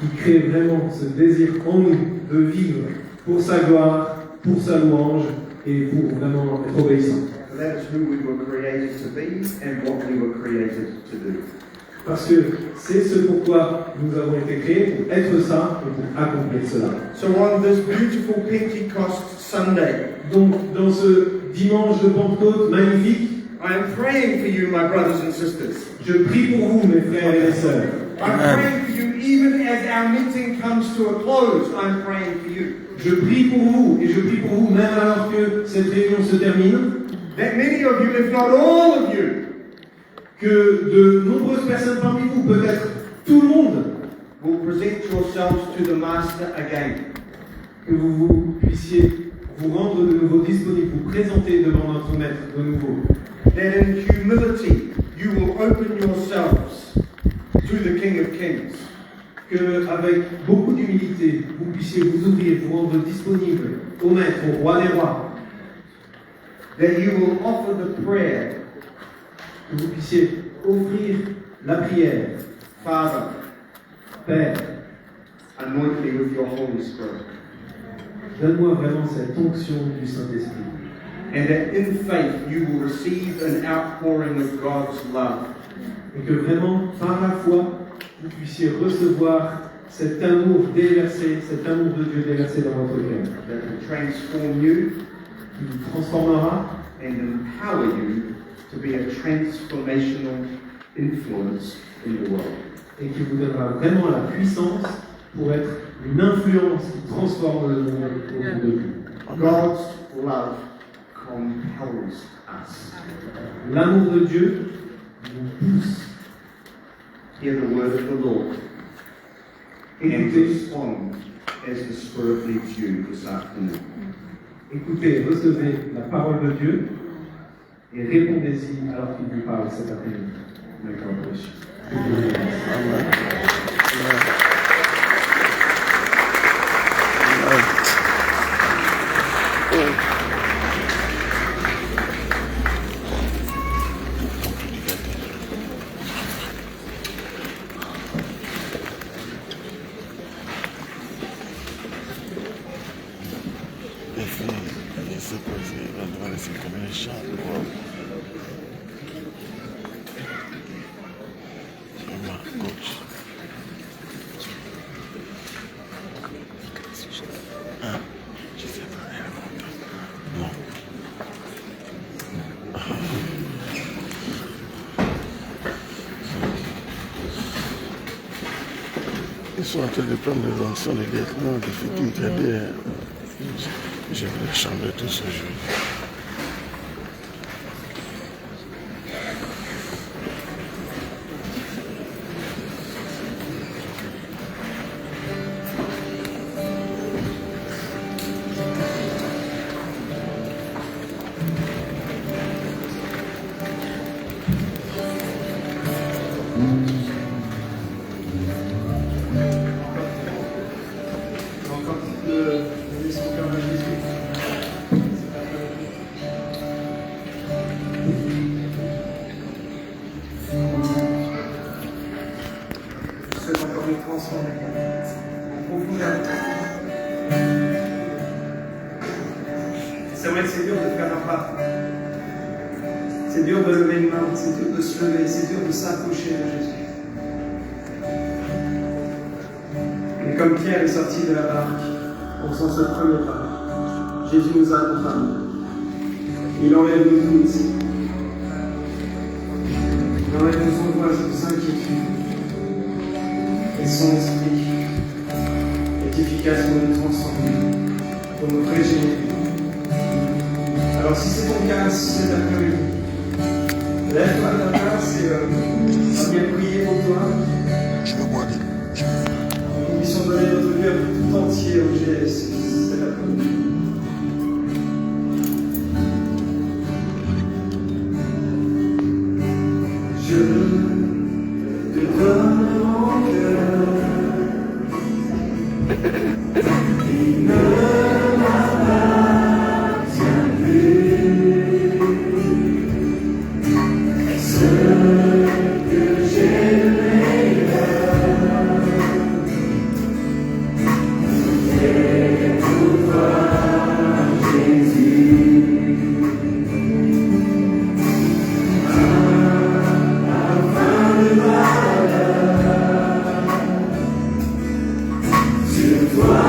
Qui crée vraiment ce désir en nous de vivre pour sa gloire, pour sa louange et pour vraiment être obéissant. That is who we were created to be and what we were created to do. Parce que c'est ce pourquoi nous avons été créés, pour être ça et pour accomplir cela. So on this beautiful Pentecost Sunday, donc dans ce dimanche de Pentecôte magnifique, I am praying for you, my brothers and sisters. Je prie pour vous, mes frères et mes sœurs. I'm praying for you even as our meeting comes to a close. I'm praying for you. Je prie pour vous et je prie pour vous même alors que cette réunion se termine. That many of you, if not all of you, que de nombreuses personnes parmi vous, peut-être tout le monde, will present yourselves to the Master again. Que vous puissiez vous rendre de nouveau disponible, vous présenter devant notre Maître de nouveau. That in humility you will open yourselves to the King of Kings. Que avec beaucoup d'humilité, vous puissiez vous ouvrir, vous rendre disponible au Maître, au Roi des Rois. That you will offer the prayer. Que vous puissiez offrir la prière. Father, Père, anoint me with your Holy Spirit. Donne-moi vraiment cette onction du Saint-Esprit. And that in faith you will receive an outpouring of God's love. Et que vraiment, par la foi, vous puissiez recevoir cet amour déversé, cet amour de Dieu déversé dans votre cœur. That will transform you. Qui vous transformera. And empower you to be a transformational influence in the world. Et qui vous donnera vraiment la puissance pour être une influence qui transforme le monde autour de vous. God's love compels us. L'amour de Dieu nous pousse. Hear the word of the Lord and respond as the Spirit leads you this afternoon. Écoutez, recevez la parole de Dieu et répondez-y alors qu'il vous parle cet après-midi. May God bless you. Amen. Amen. Ils sont en train de prendre les anciens, les vêtements, des futurs cadets. Je vais changer tout ce jour. C'est vrai que c'est dur de faire un pas. C'est dur de lever une main, c'est dur de se lever, c'est dur de s'approcher de Jésus. Mais comme Pierre est sorti de la barque pour son seul premier pas, Jésus nous accompagne. Il enlève nos doutes. Il enlève nos angoisses, nos inquiétudes. Et son esprit est efficace pour nous transformer, pour nous régénérer. Alors si c'est ton cas cet après-midi, lève-toi de ta place et on va bien prier pour toi. Nous puissions donner notre cœur tout entier au GS cet après-midi. Je te donne mon cœur. Il ne m'appartient plus. Ce que j'ai de meilleur, c'est pour toi, Jésus. Afin de valeur, sur toi.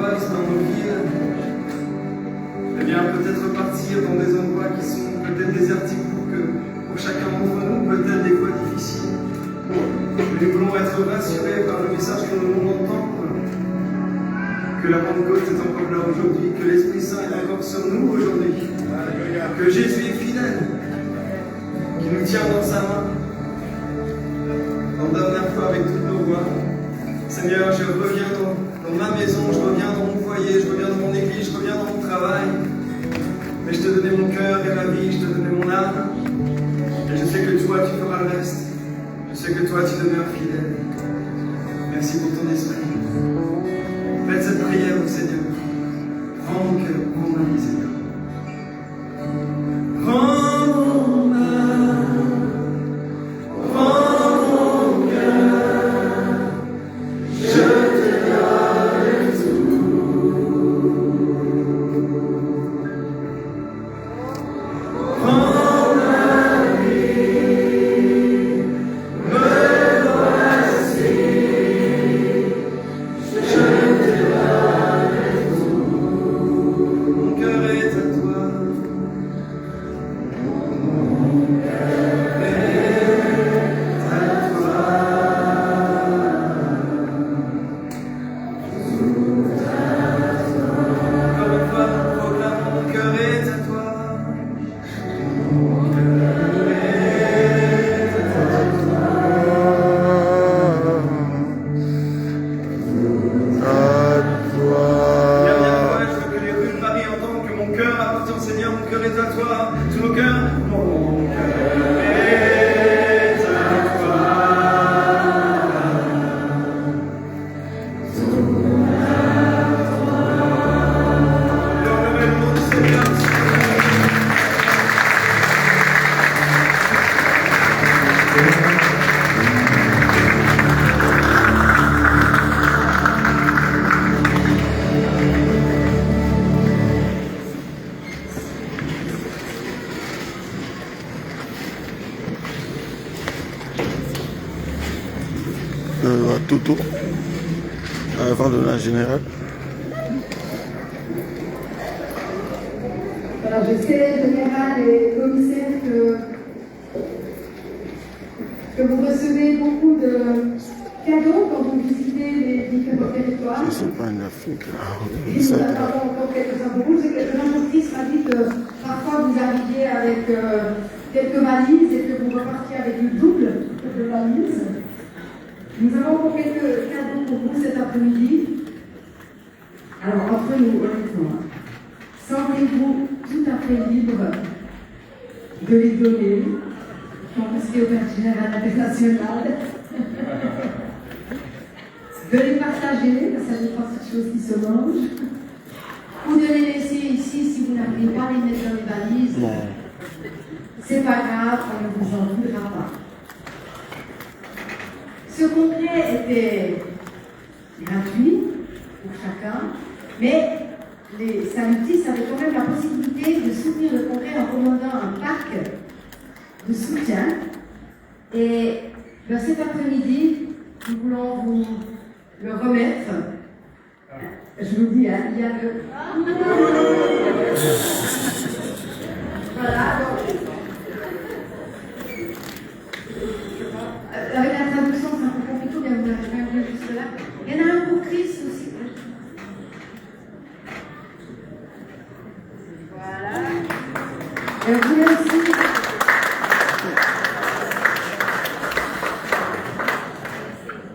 postes, dans nos villes, eh bien peut-être partir dans des endroits qui sont peut-être désertiques pour chacun d'entre nous, peut-être des fois difficiles. Nous voulons être rassurés par le message que nous voulons entendre, que la Pentecôte est encore là aujourd'hui, que l'Esprit Saint est encore sur nous aujourd'hui, que Jésus est fidèle, qui nous tient dans sa main. On donne la foi avec toutes nos voix. Seigneur, je reviens dans ma maison, je reviens dans mon foyer, je reviens dans mon église, je reviens dans mon travail. Mais je te donnais mon cœur et ma vie, je te donnais mon âme. Et je sais que toi, tu feras le reste. Je sais que toi, tu demeures fidèle. Merci pour ton esprit. Faites cette prière au Seigneur. Prends mon cœur, prends ma vie, Seigneur. Prends mon âme, prends mon cœur. Je te donne tout. Prends ma vie, me voici. Je te donne tout. Mon cœur est à toi. Mon cœur est à toi. Encore une fois, nous proclamons, mon cœur est à toi. Mon cœur est à toi. Bien, bien, ouais, je veux que les rues de Paris entendent que mon cœur appartient au Seigneur, mon cœur est à toi. Sous nos cœurs, mon cœur est à toi. Louez le nom du Seigneur. À Toto, avant de la générale. Alors je sais, général et commissaire, que vous recevez beaucoup de cadeaux quand vous visitez les différents territoires. Je ne sais pas une Afrique. Et nous attendons encore quelques-uns pour vous. Je sais que l'entreprise m'a dit que parfois vous arriviez avec quelques valises et que vous repartiez avec le double de valises. Nous avons encore quelques cadeaux pour vous cet après-midi. Alors, entre nous, honnêtement, sentez-vous tout à fait libre de les donner. Confisqués au Père Général International. De les partager, parce que ça n'est pas cette chose qui se mange. Ou de les laisser ici si vous n'arrivez pas à les mettre dans les valises. Non. C'est pas grave, on ne vous en voudra pas. Ce congrès était gratuit pour chacun, mais les salutistes avaient quand même la possibilité de soutenir le congrès en commandant un pack de soutien. Et cet après-midi, nous voulons vous le remettre. Je vous dis, hein, il y a le... Voilà, donc... Avec la traduction, c'est un peu compliqué, mais vous n'avez pas vu jusque-là. Il y en a un pour Christ aussi. Voilà. Et on voulait aussi...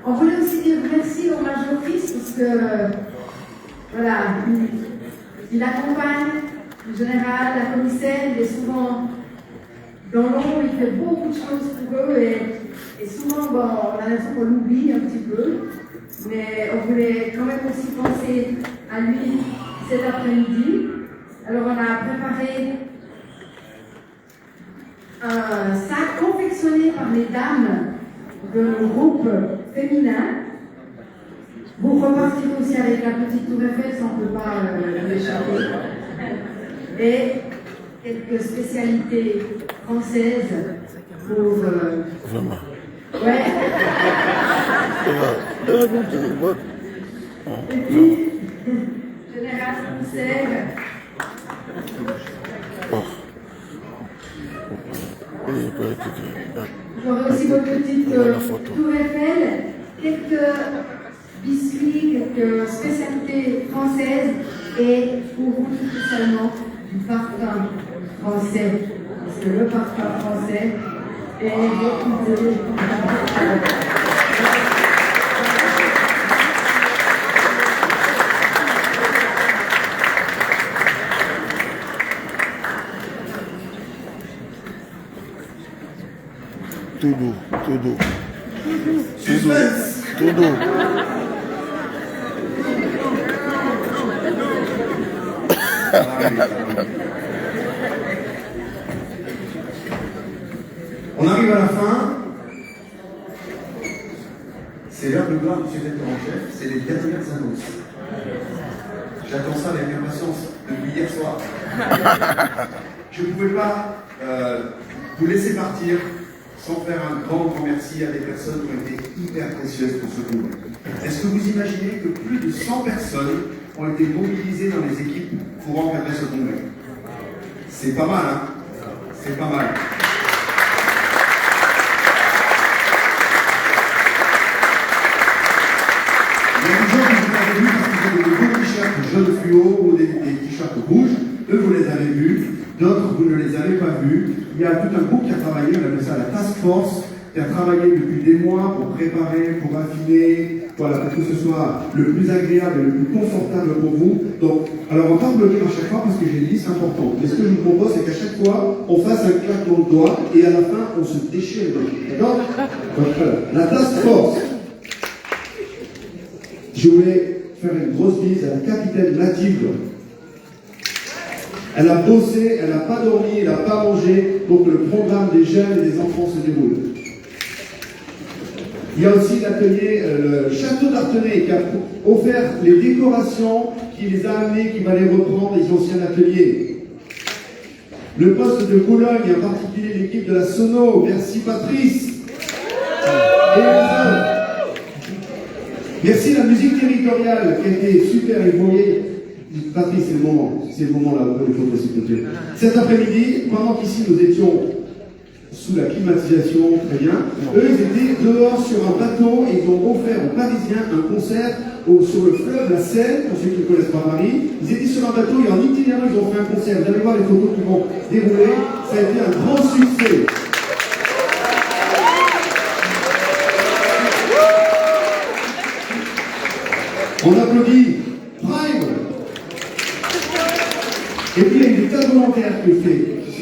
On voulait aussi dire merci au Major Christ, parce que, voilà, il accompagne le général, la commissaire, il est souvent dans l'ombre, il fait beaucoup de choses pour eux, et souvent, bon, on a l'impression qu'on l'oublie un petit peu, mais on voulait quand même aussi penser à lui cet après-midi. Alors on a préparé un sac confectionné par les dames de groupe féminin. Vous repartirez aussi avec la petite tour Eiffel, ça on ne peut pas l'échapper. Et quelques spécialités françaises pour... Vraiment. Ouais. Et puis, française. J'aurai aussi votre petite tour Eiffel, quelques biscuits, quelques spécialités françaises et pour vous tout spécialement du parfum français. Parce que le parfum français est réputé. Tout doux, tout doux. Suspense. Tout doux. On arrive à la fin. C'est l'heure de gloire du secrétaire en chef. C'est les dernières annonces. J'attends ça avec impatience depuis hier soir. Je ne pouvais pas vous laisser partir sans faire un grand merci à des personnes qui ont été hyper précieuses pour ce congrès. Est-ce que vous imaginez que plus de 100 personnes ont été mobilisées dans les équipes pour encadrer ce congrès? C'est pas mal, hein? C'est pas mal. Il y a des gens que vous avez vus parce qu'ils ont des beaux t-shirts jaunes fluo ou des t-shirts rouges. Eux, vous les avez vus. D'autres, vous ne les avez pas vus. Il y a tout un groupe qui a travaillé, on appelle ça la task force, qui a travaillé depuis des mois pour préparer, pour affiner, voilà, pour que ce soit le plus agréable et le plus confortable pour vous. Donc, alors on va pas bloquer à chaque fois parce que j'ai dit c'est important. Mais ce que je vous propose, c'est qu'à chaque fois, on fasse un claquement de doigts et à la fin, on se déchire les doigts. D'accord? Donc voilà, la task force. Je voulais faire une grosse bise à la capitaine Mathilde. Elle a bossé, elle n'a pas dormi, elle n'a pas mangé pour que le programme des jeunes et des enfants se déroule. Il y a aussi l'atelier, le château d'Artenay qui a offert les décorations, qui les a amenées, qui va les reprendre des anciens ateliers. Le poste de Boulogne, en particulier l'équipe de la Sono, merci Patrice. Et merci la musique territoriale qui a été super, et vous voyez, Patrice, c'est le moment là, il faut s'il te plaît. Cet après-midi, pendant qu'ici nous étions sous la climatisation, très bien, eux ils étaient dehors sur un bateau et ils ont offert aux Parisiens un concert sur le fleuve la Seine, pour ceux qui ne connaissent pas Paris. Ils étaient sur un bateau et en itinérant ils ont fait un concert. Vous allez voir les photos qui vont dérouler, ça a été un grand succès. On applaudit Prime. Et puis il y a eu des tas de volontaires qui se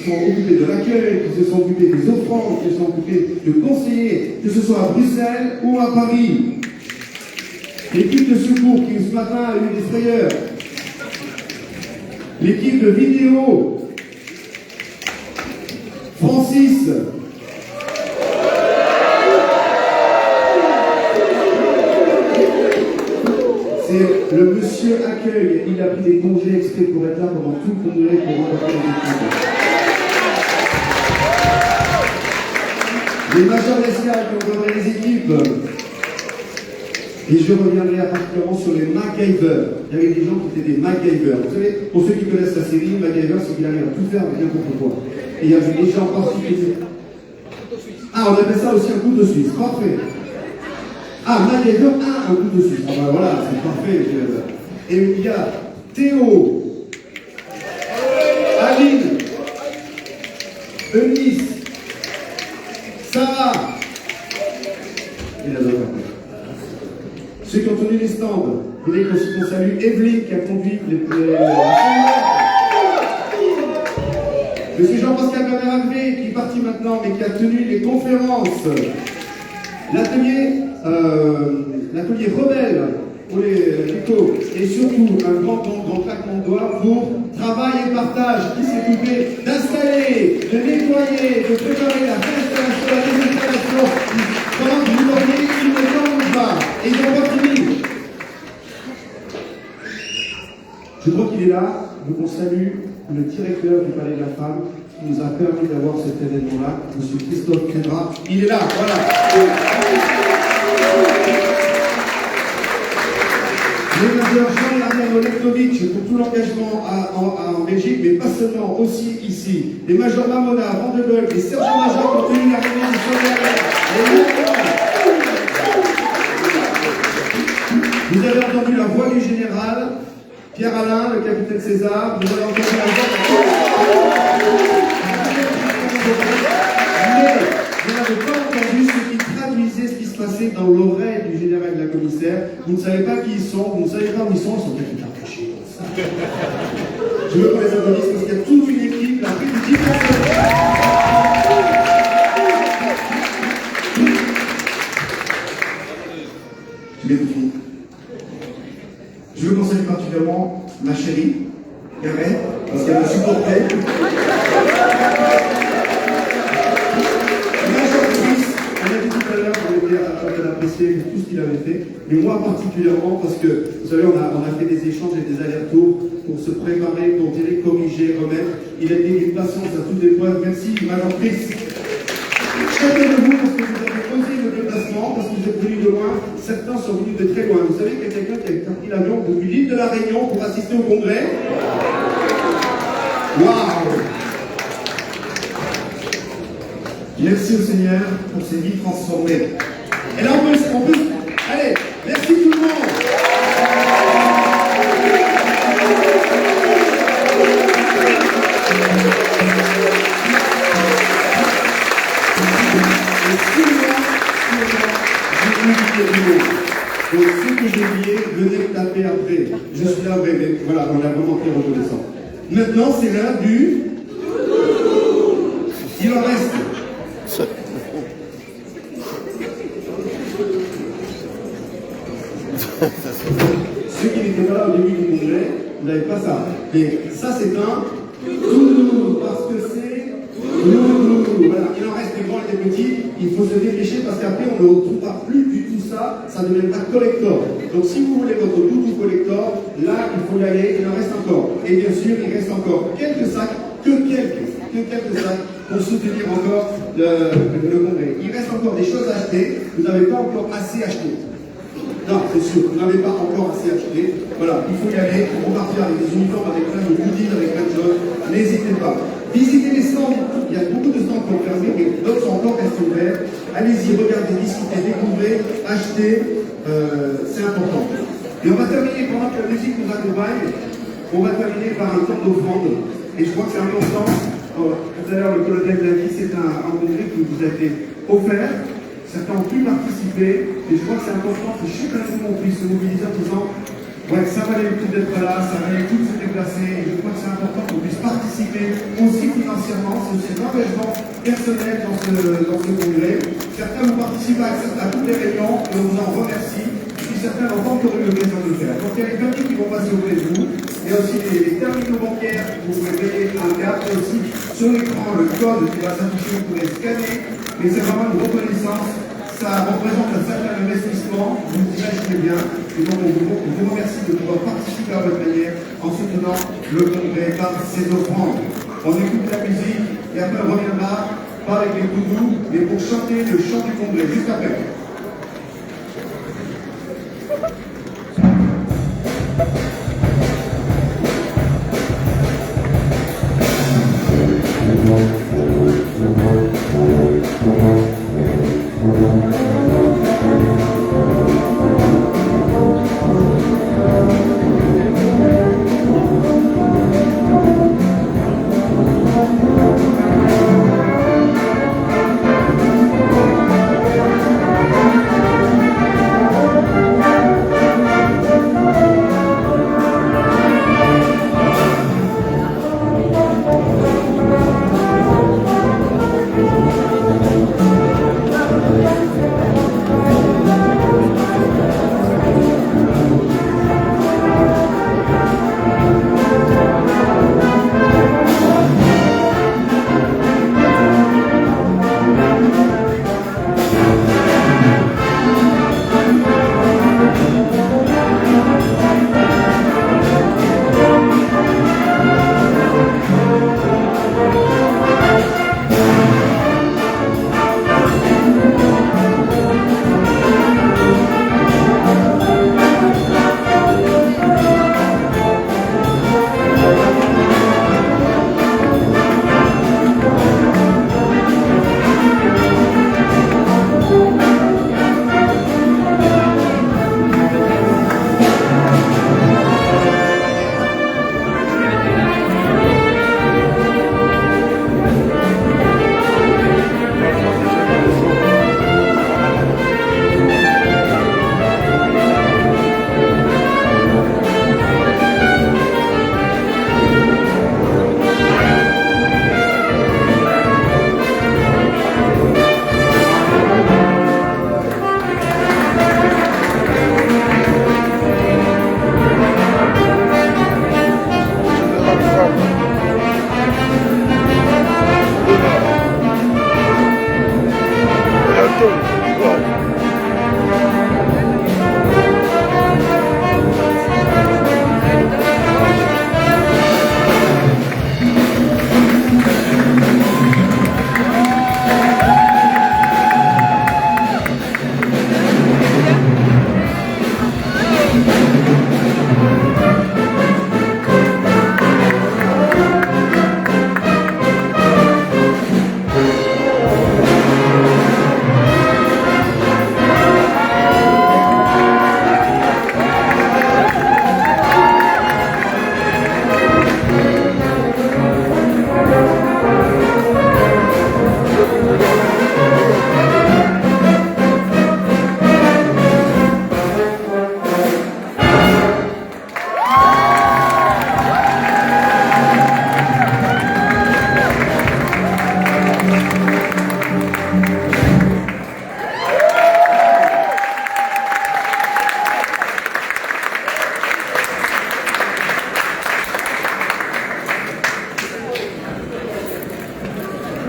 sont occupés de l'accueil, qui se sont occupés des offrandes, qui se sont occupés de conseillers, que ce soit à Bruxelles ou à Paris. L'équipe de secours qui ce matin a eu des frayeurs. L'équipe de vidéo. Francis. C'est le monsieur accueil, il a pris des congés exprès pour être là pendant tout le congrès pour rencontrer les équipes. Les majors d'escale qui ont encadré les équipes. Et je reviendrai particulièrement sur les MacGyver. Il y avait des gens qui étaient des MacGyver. Vous savez, pour ceux qui connaissent la série, MacGyver, c'est qu'il arrive à tout faire avec n'importe quoi. Et il y avait des gens particuliers. Ah, on appelle ça aussi un couteau suisse. Parfait. Ah, MacGyver a un couteau suisse. Ah ben voilà, c'est parfait. Et il y a Théo, Aline, Eunice, Sarah et la d'autres. Ceux qui ont tenu les stands, vous voulez qu'on salue Evelyne qui a conduit les Monsieur Jean-Pascal Bernard-Agré qui est parti maintenant mais qui a tenu les conférences. L'atelier rebelle pour les échos et surtout un grand claquement de doigts pour travail et partage qui s'est occupé d'installer, de nettoyer, de préparer la réinstallation, la désinstallation. Pendant que vous voyez, ils ne tombent pas et ils n'ont pas fini. Je crois qu'il est là, donc on salue le directeur du Palais de la Femme qui nous a permis d'avoir cet événement-là, M. Christophe Crédra. Il est là, voilà. Le major Jean-Larry Lektovic pour tout l'engagement en Belgique, mais pas seulement, aussi ici. Les majors Mamona, Vandebeul et sergents-majors qui ont tenu la réunion du Vous avez entendu la voix du général, Pierre Alain, le capitaine César. Vous avez entendu la voix vous n'avez pas entendu ce qui traduisait ce qui se passait dans l'oreille du général de la commissaire. Vous ne savez pas qui ils sont, vous ne savez pas où ils sont peut-être cachés. Je veux qu'on les applaudisse parce qu'il y a toute une équipe, la plus de 10 personnes. J'ai bien fini. Je veux qu'on salue particulièrement ma chérie, Karen, parce qu'elle me supportait. On a dit tout à l'heure qu'elle appréciait tout ce qu'il avait fait, mais moi particulièrement parce que, vous savez, on a fait des échanges et des allers-retours pour se préparer, pour dire, corriger, remettre. Il a été une patience à toute épreuve. Merci, Madame Chris. Chacun de vous, parce que vous avez posé le déplacement, parce que vous êtes venus de loin, certains sont venus de très loin. Vous savez qu'il y a quelqu'un qui a pris l'avion depuis l'île de la Réunion pour assister au congrès. Waouh! Merci au Seigneur pour ces vies transformées. Et là, on peut... Allez, merci tout le monde. Donc, ce que j'ai oublié, venez le taper après. Je suis là, mais voilà, on a vraiment été reconnaissant. Maintenant, c'est l'heure du... Il en reste. Ceux qui n'étaient pas là au début du congrès, vous n'avez pas ça. Mais ça, c'est un touloulou, parce que c'est touloulou. Voilà, il en reste des grands et des petits. Il faut se dépêcher parce qu'après, on ne retrouvera plus du tout ça. Ça ne devient pas collector. Donc, si vous voulez votre doudou collector, là, il faut y aller. Il en reste encore. Et bien sûr, il reste encore quelques sacs, quelques sacs pour soutenir encore le congrès. Il reste encore des choses à acheter. Vous n'avez pas encore assez acheté. Non, c'est sûr, vous n'avez pas encore assez acheté. Voilà, il faut y aller, on partir avec des uniformes, avec plein de goodies, avec plein de choses. N'hésitez pas. Visitez les stands, il y a beaucoup de stands qui ont fermé, mais d'autres sont encore restés ouverts. Allez-y, regardez, discutez, découvrez, achetez, c'est important. Et on va terminer, pendant que la musique nous accompagne, on va terminer par un temps d'offrande. Et je crois que c'est important. Tout à l'heure, le colonel l'a dit, c'est un congrès qui vous a été offert. Certains ont pu participer, et je crois que c'est important que chacun de nous puisse se mobiliser en disant ouais, ça valait le coup d'être là, ça valait le coup de se déplacer, et je crois que c'est important qu'on puisse participer aussi financièrement, c'est aussi un engagement personnel dans ce congrès. Certains vont participer à toutes les réunions, et on vous en remercie, et puis certains n'ont pas encore eu l'occasion de le faire. Donc il y a les permis qui vont passer auprès de vous, il y a aussi les terminaux bancaires, vous pouvez payer un carte, et aussi sur l'écran le code qui va s'afficher, vous pouvez scanner. Mais c'est vraiment une reconnaissance, ça représente un certain investissement, vous imaginez bien, et donc on vous remercie de pouvoir participer à votre manière en soutenant le congrès par ces offrandes. On écoute la musique et après on reviendra, pas avec les doudous, mais pour chanter le chant du congrès, juste après.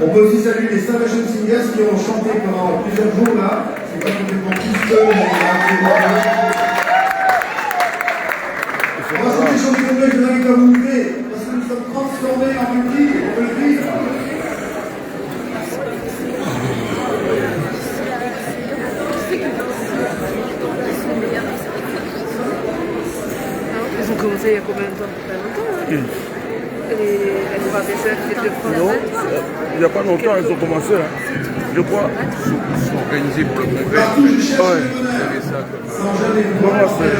On peut aussi saluer les Salvation Singers qui ont chanté pendant plusieurs jours là. C'est pas complètement tous eux, mais moi, c'est des chants du complet que je vous invite à vous lever, parce que nous sommes transformés en public, on peut le dire. Ils ont commencé il y a combien de temps? Pas longtemps, hein. Les trois pêcheurs qui étaient de France. Non, il n'y a pas longtemps, ils ont commencé. Hein. Je crois. Ils sont organisés pour le congrès. Partout, je cherche Ouais. le bonheur. Ça, Sans jamais vouloir faire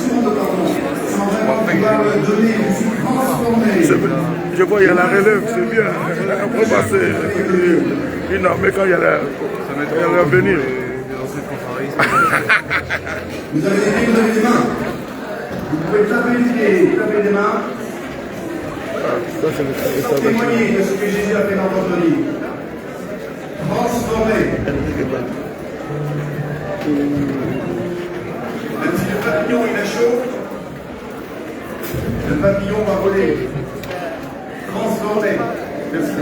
souvent de pardon. Sans vraiment vouloir le donner, je suis transformé. Je vois, il y a la relève, c'est bien. Après, passer. Non, mais quand il y a l'avenir. Vous avez des pieds, vous avez des mains. Vous pouvez taper les pieds, taper les mains. Pour témoigner de ce que Jésus a fait dans votre vie. Transformé. Même si le papillon il a chaud, le papillon va voler. Transformé. Merci.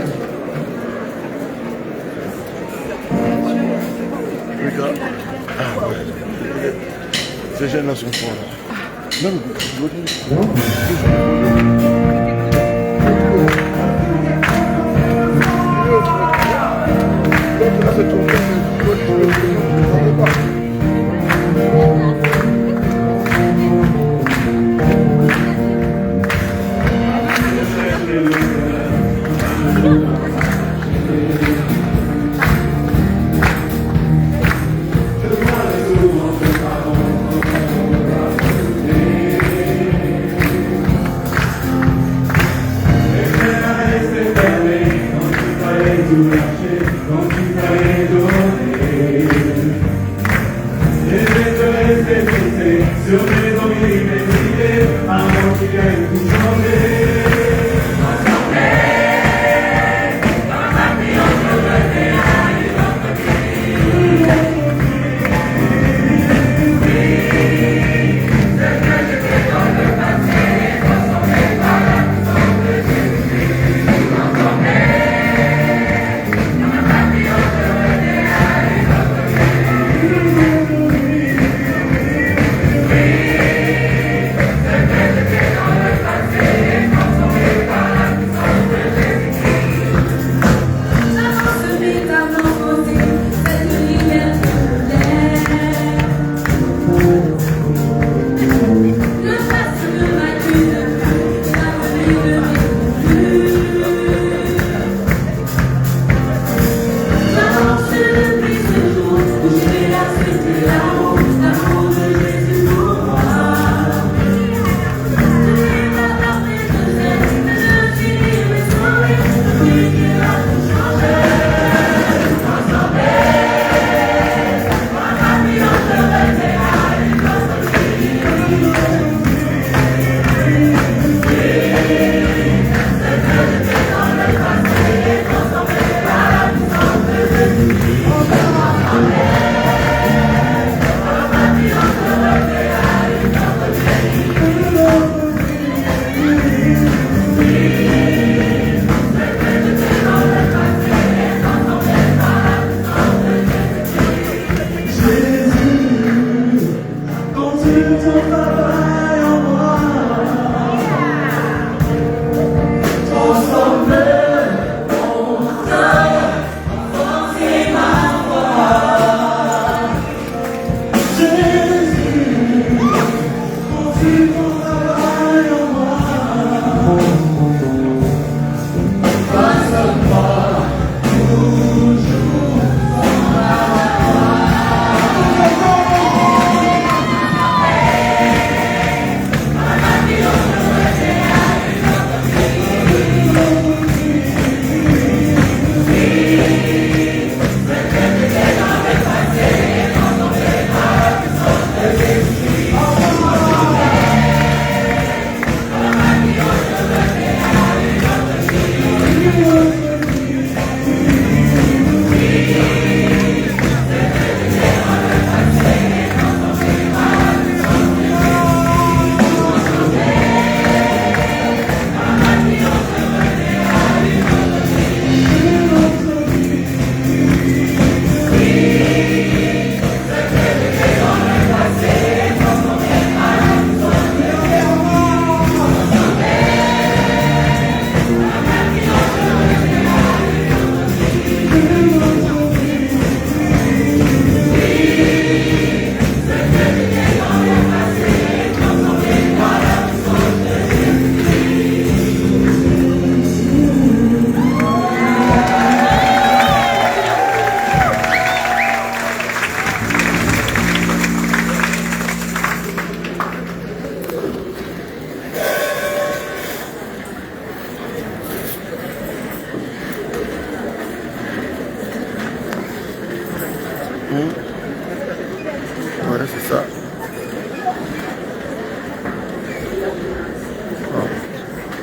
Les gars, ouais. Ces jeunes-là sont forts là. Même,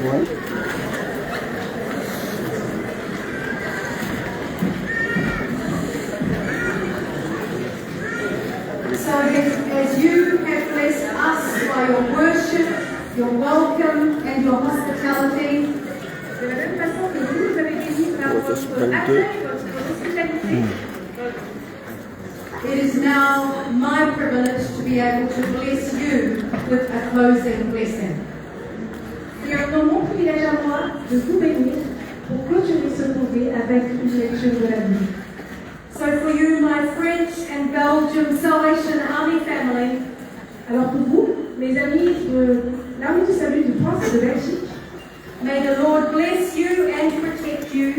So as you have blessed us by your worship, your welcome and your hospitality, de la même façon que vous nous avez bénis par votre accueil, votre hospitalité, it is now my privilege to be able to bless you with a closing blessing. C'est maintenant mon privilège à moi de vous bénir pour clôturer ce congrès avec une lecture de la Bible. So for you, my French and Belgium Salvation Army family, alors pour vous, mes amis de l'armée du salut de France et de Belgique, may the Lord bless you and protect you.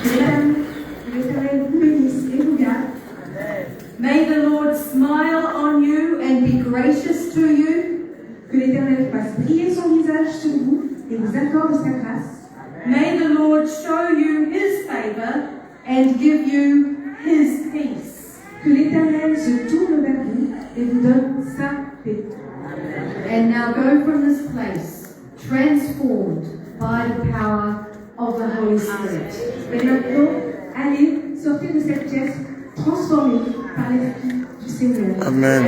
Que l'Éternel vous bénisse et vous garde. May the Lord smile on you and be gracious to you. Que l'Éternel fasse briller son visage sur vous et vous accorde sa grâce. May the Lord show you His favor and give you His peace. Que l'Éternel se tourne vers vous et vous donne sa paix. And now go from this place, transformed by the power of the Holy Spirit. Et maintenant, allez, sortez de cette pièce transformée par l'Esprit du Seigneur. Amen.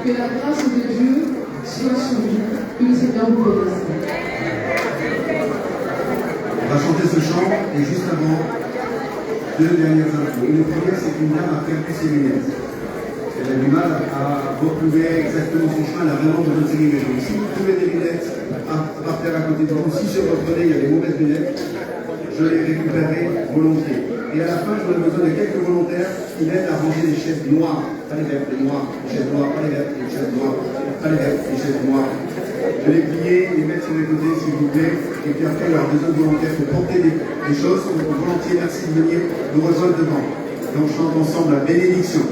Que la grâce de Dieu soit sur vous, que le Seigneur vous bénisse. On va chanter ce chant et juste avant, deux dernières infos. Une première, c'est qu'une dame a perdu ses lunettes. Elle a du mal à retrouver exactement son chemin, elle a vraiment besoin de ses lunettes. Donc si vous trouvez des lunettes par terre à côté de vous, si sur votre nez il y a des mauvaises lunettes, je les récupérerai volontiers. Et à la fin, j'aurai besoin de quelques volontaires qui m'aident à ranger les chaises noires, pas les vertes, les noires, les chaises noires, pas les vertes, les chaises noires, pas les vertes, les chaises noires. Je les plier, les mettre sur les côtés s'il vous plaît, et puis après, il y aura besoin de volontaires pour porter des choses. Donc volontiers, merci de venir nous rejoindre devant. Et on chante ensemble la bénédiction.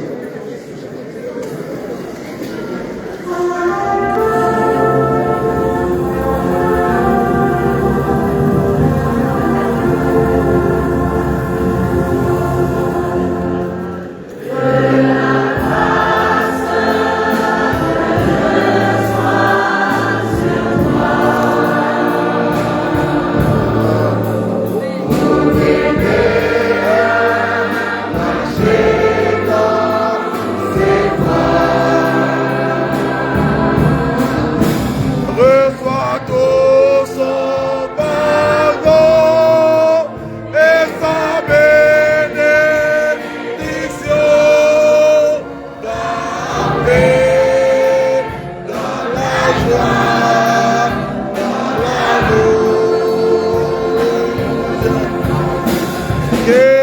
Yeah.